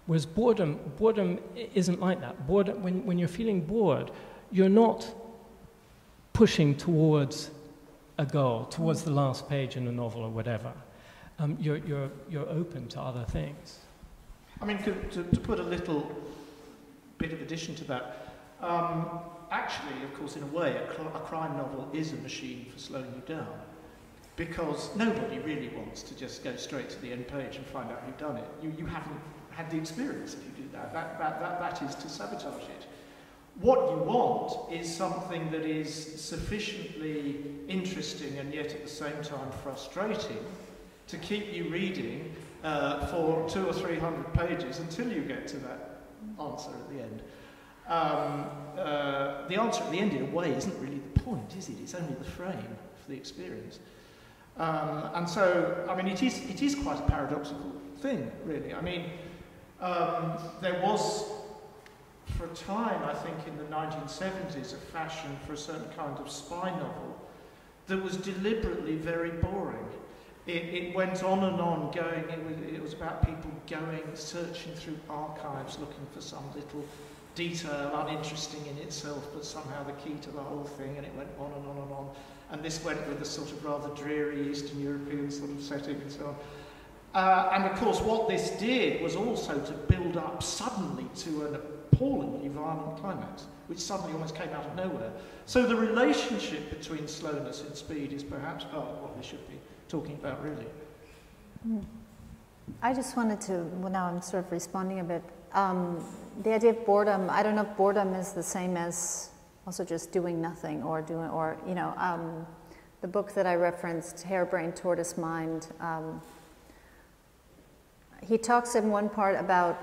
Whereas boredom isn't like that. Boredom, when you're feeling bored, you're not pushing towards a goal, towards the last page in a novel or whatever. You're open to other things. I mean, to put a little bit of addition to that, actually, of course, in a way, a crime novel is a machine for slowing you down, because nobody really wants to just go straight to the end page and find out who've done it. You haven't had the experience if you do that. That is to sabotage it. What you want is something that is sufficiently interesting and yet at the same time frustrating to keep you reading for 200 or 300 pages until you get to that answer at the end. The answer at the end, in a way, isn't really the point, is it? It's only the frame for the experience. And so, I mean, it is quite a paradoxical thing, really. I mean, there was, for a time, I think in the 1970s, a fashion for a certain kind of spy novel that was deliberately very boring. It went on and on, going. It was about people going, searching through archives, looking for some little detail, uninteresting in itself, but somehow the key to the whole thing, and it went on and on and on. And this went with a sort of rather dreary Eastern European sort of setting and so on. And of course, what this did was also to build up suddenly to an appallingly violent climax, which suddenly almost came out of nowhere. So the relationship between slowness and speed is perhaps part of what we should be talking about, really. I just wanted to, well, now I'm sort of responding a bit. The idea of boredom, I don't know if boredom is the same as also just doing nothing or the book that I referenced, Harebrained Tortoise Mind, he talks in one part about,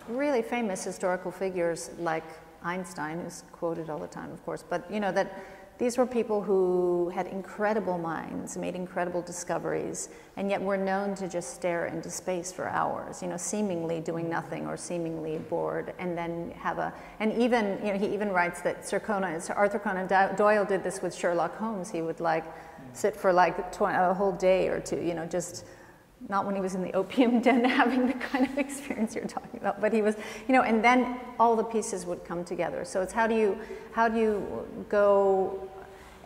really famous historical figures like Einstein, who's quoted all the time, of course, but that these were people who had incredible minds, made incredible discoveries, and yet were known to just stare into space for hours, seemingly doing nothing or seemingly bored, and then and even, he even writes that Arthur Conan Doyle did this with Sherlock Holmes. He would sit for a whole day or two, just not when he was in the opium den having the kind of experience you're talking about, but he was, and then all the pieces would come together. So it's how do you go,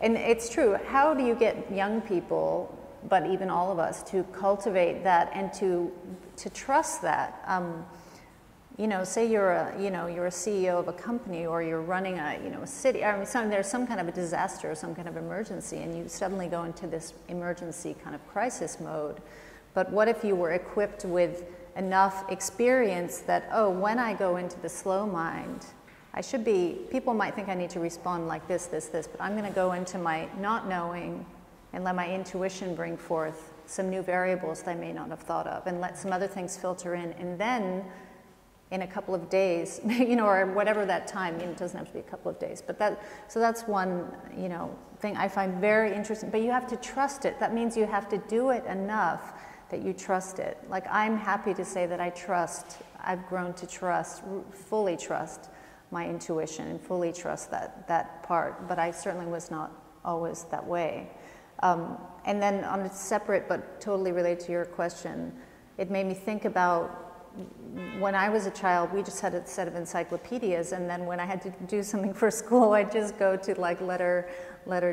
and it's true, how do you get young people, but even all of us, to cultivate that and to trust that? Say you're a CEO of a company, or you're running a city. I mean, there's some kind of a disaster or some kind of emergency, and you suddenly go into this emergency kind of crisis mode. But what if you were equipped with enough experience that, when I go into the slow mind, people might think I need to respond like this, but I'm going to go into my not knowing and let my intuition bring forth some new variables that I may not have thought of, and let some other things filter in. And then in a couple of days, or whatever that time, it doesn't have to be a couple of days, but that's one, thing I find very interesting. But you have to trust it. That means you have to do it enough that you trust it. Like, I'm happy to say that I've grown to fully trust my intuition and fully trust that part, but I certainly was not always that way. And then on a separate but totally related to your question, it made me think about when I was a child, we just had a set of encyclopedias, and then when I had to do something for school, I'd just go to letter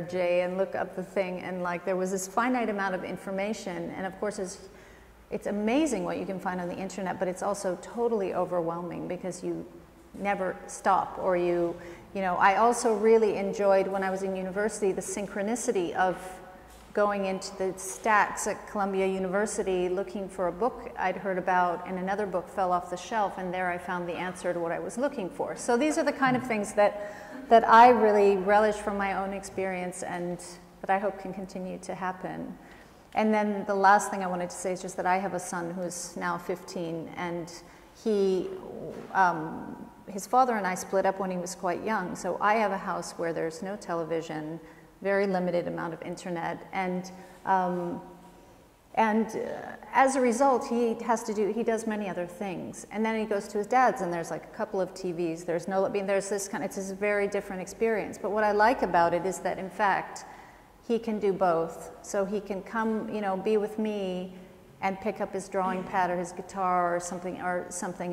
J and look up the thing, and there was this finite amount of information, and of course it's amazing what you can find on the internet, but it's also totally overwhelming because you never stop, or I also really enjoyed when I was in university the synchronicity of going into the stacks at Columbia University looking for a book I'd heard about, and another book fell off the shelf, and there I found the answer to what I was looking for. So these are the kind of things that I really relish from my own experience, and that I hope can continue to happen. And then the last thing I wanted to say is just that I have a son who's now 15, and his father and I split up when he was quite young, so I have a house where there's no television, very limited amount of internet, and And as a result, he does many other things. And then he goes to his dad's, and there's like a couple of TVs. There's no, I mean, there's this kind of, it's this very different experience. But what I like about it is that, in fact, he can do both. So he can come, you know, be with me and pick up his drawing pad or his guitar or something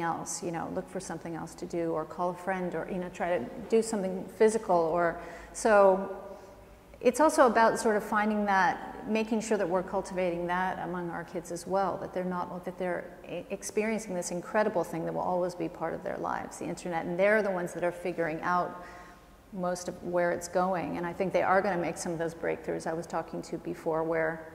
else, you know, look for something else to do, or call a friend, or, you know, try to do something physical. Or so it's also about sort of finding that, making sure that we're cultivating that among our kids as well, that they're experiencing this incredible thing that will always be part of their lives, the internet, and they're the ones that are figuring out most of where it's going. And I think they are going to make some of those breakthroughs I was talking to before, where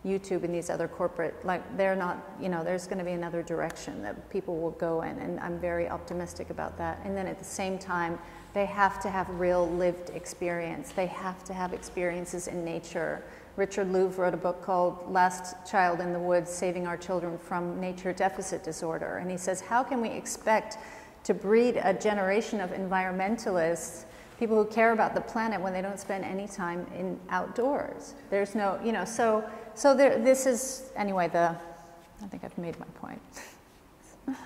YouTube and these other corporate, like, they're not, you know, there's going to be another direction that people will go in, and I'm very optimistic about that. And then at the same time, they have to have real lived experience. They have to have experiences in nature. Richard Louv wrote a book called Last Child in the Woods, Saving Our Children from Nature Deficit Disorder. And he says, how can we expect to breed a generation of environmentalists, people who care about the planet, when they don't spend any time in outdoors? There's no, you know, so there, this is, anyway, I think I've made my point. Can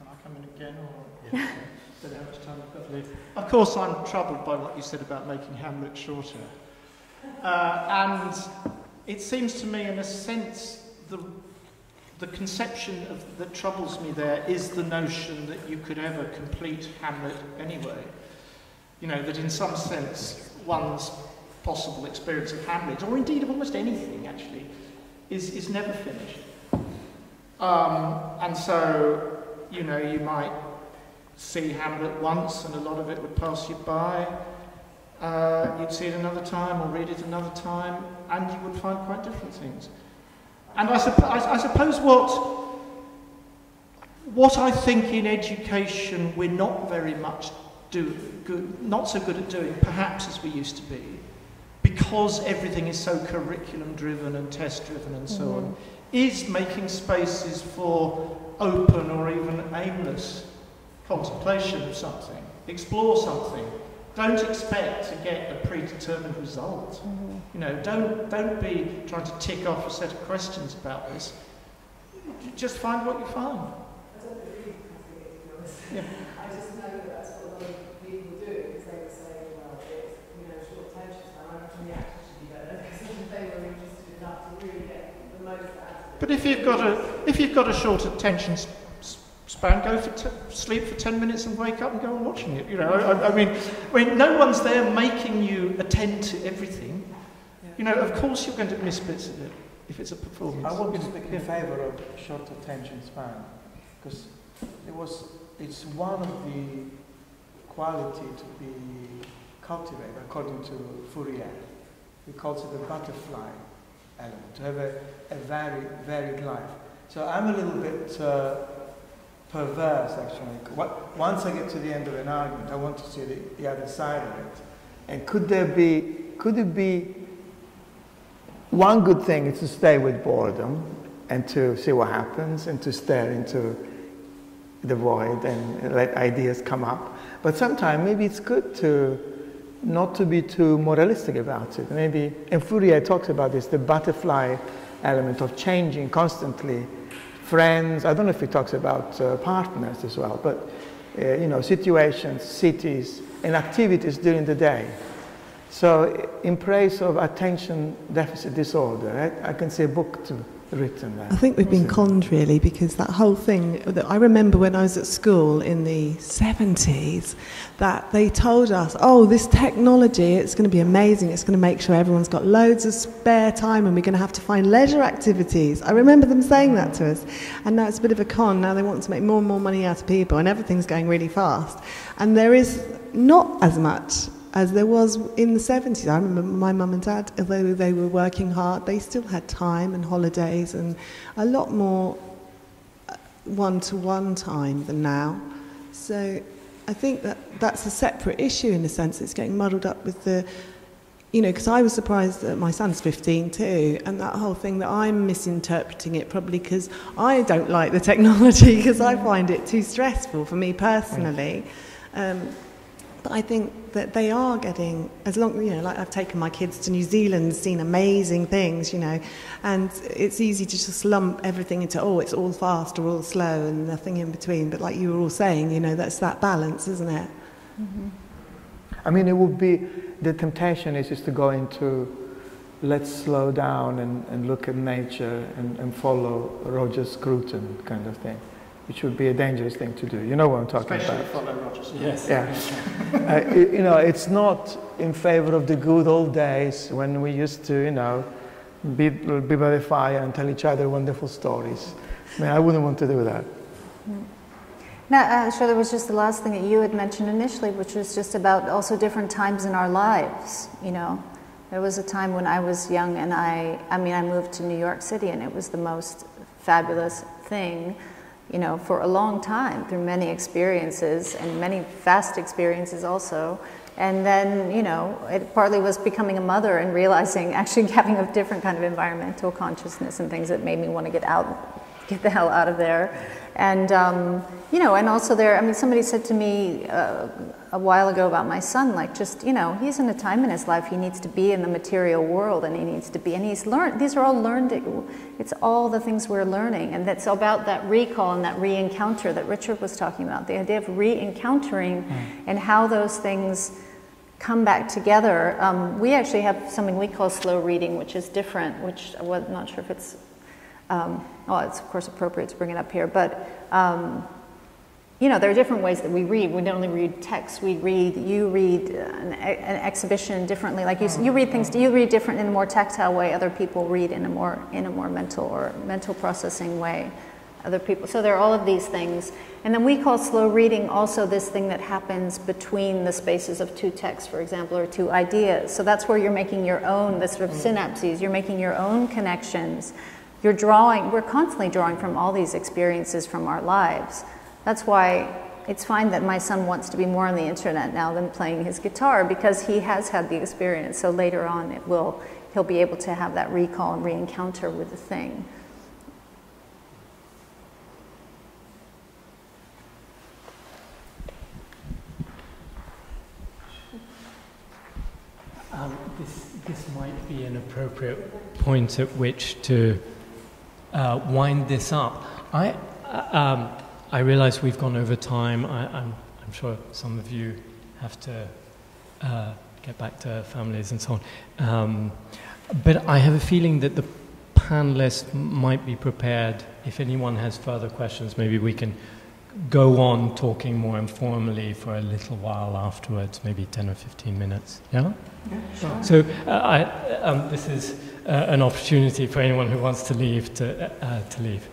I come in again? Or? Yeah. Don't know how much time I've got to leave. Of course, I'm troubled by what you said about making Hamlet shorter. And it seems to me, in a sense, the conception that troubles me there is the notion that you could ever complete Hamlet anyway. You know, that in some sense, one's possible experience of Hamlet, or indeed of almost anything actually, is never finished. And so, you know, you might see Hamlet once and a lot of it would pass you by. You'd see it another time or read it another time, and you would find quite different things. And I suppose what I think in education we're not very much not so good at doing, perhaps as we used to be, because everything is so curriculum driven and test driven and so on, is making spaces for open or even aimless contemplation of something. Explore something. Don't expect to get a predetermined result. You know, don't be trying to tick off a set of questions about this. Just find what you find. I don't believe it, to be honest. Yeah. I just know that that's what a lot of people do, because they would say, well, it's, you know, short attention span, I reckon the actors should be better, because they were interested enough to really get the most out of it. But if you've got a short attention span, go for sleep for 10 minutes and wake up and go on watching it. You know, I mean, no one's there making you attend to everything. Yeah. You know, of course you're going to miss bits of it if it's a performance. I want to speak in favour of short attention span, because it's one of the quality to be cultivated, according to Fourier. He calls it the butterfly element, to have a very varied life. So I'm a little bit perverse, actually. Once I get to the end of an argument, I want to see the other side of it. And could it be one good thing is to stay with boredom and to see what happens and to stare into the void and let ideas come up. But sometimes maybe it's good to not to be too moralistic about it. Maybe, and Fourier talks about this, the butterfly element of changing constantly. Friends, I don't know if he talks about partners as well, but you know, situations, cities, and activities during the day. So in praise of attention deficit disorder, I can see a book written there. I think we've been conned really, because that whole thing that I remember when I was at school in the 70s, that they told us, oh, this technology, it's going to be amazing, it's going to make sure everyone's got loads of spare time and we're going to have to find leisure activities. I remember them saying that to us, and now it's a bit of a con. Now they want to make more and more money out of people and everything's going really fast, and there is not as much as there was in the 70s. I remember my mum and dad, although they were working hard, they still had time and holidays and a lot more one-to-one time than now. So I think that's a separate issue in a sense. It's getting muddled up with the, you know, because I was surprised that my son's 15 too, and that whole thing that I'm misinterpreting it probably because I don't like the technology, because I find it too stressful for me personally. But I think that they are getting, as long, you know, like I've taken my kids to New Zealand, seen amazing things, you know, and it's easy to just lump everything into, oh, it's all fast or all slow and nothing in between. But like you were all saying, you know, that's that balance, isn't it? Mm-hmm. I mean, it would be, the temptation is just to go into, let's slow down and look at nature and follow Roger Scruton kind of thing, which would be a dangerous thing to do. You know what I'm talking Especially about? follow Rogers. Yes. Yeah. You know, it's not in favor of the good old days when we used to, you know, be by the fire and tell each other wonderful stories. I mean, I wouldn't want to do that. Now, Shirley, was just the last thing that you had mentioned initially, which was just about also different times in our lives, you know. There was a time when I was young and I moved to New York City, and it was the most fabulous thing, you know, for a long time, through many experiences and many fast experiences also. And then, you know, it partly was becoming a mother and realizing, actually having a different kind of environmental consciousness and things that made me want to get the hell out of there. And, you know, and also there, I mean, somebody said to me a while ago about my son, like, just, you know, he's in a time in his life, he needs to be in the material world, and he needs to be, and he's learned, these are all learned, it's all the things we're learning, and that's about that recall and that re-encounter that Richard was talking about, the idea of re-encountering and how those things come back together. We actually have something we call slow reading, which is different, which I'm not sure if it's, well, it's of course appropriate to bring it up here, but you know, there are different ways that we read. We don't only read text. You read an exhibition differently. Like you read things. You read different in a more tactile way. Other people read in a more mental processing way. Other people. So there are all of these things, and then we call slow reading also this thing that happens between the spaces of two texts, for example, or two ideas. So that's where you're making your own, the sort of synapses. You're making your own connections. You're drawing. We're constantly drawing from all these experiences from our lives. That's why it's fine that my son wants to be more on the internet now than playing his guitar, because he has had the experience. So later on, he'll be able to have that recall and re-encounter with the thing. This might be an appropriate point at which to wind this up. I realize we've gone over time. I'm sure some of you have to get back to families and so on. But I have a feeling that the panelists might be prepared. If anyone has further questions, maybe we can go on talking more informally for a little while afterwards, maybe 10 or 15 minutes. Yeah? Yeah, sure. So this is an opportunity for anyone who wants to leave to leave.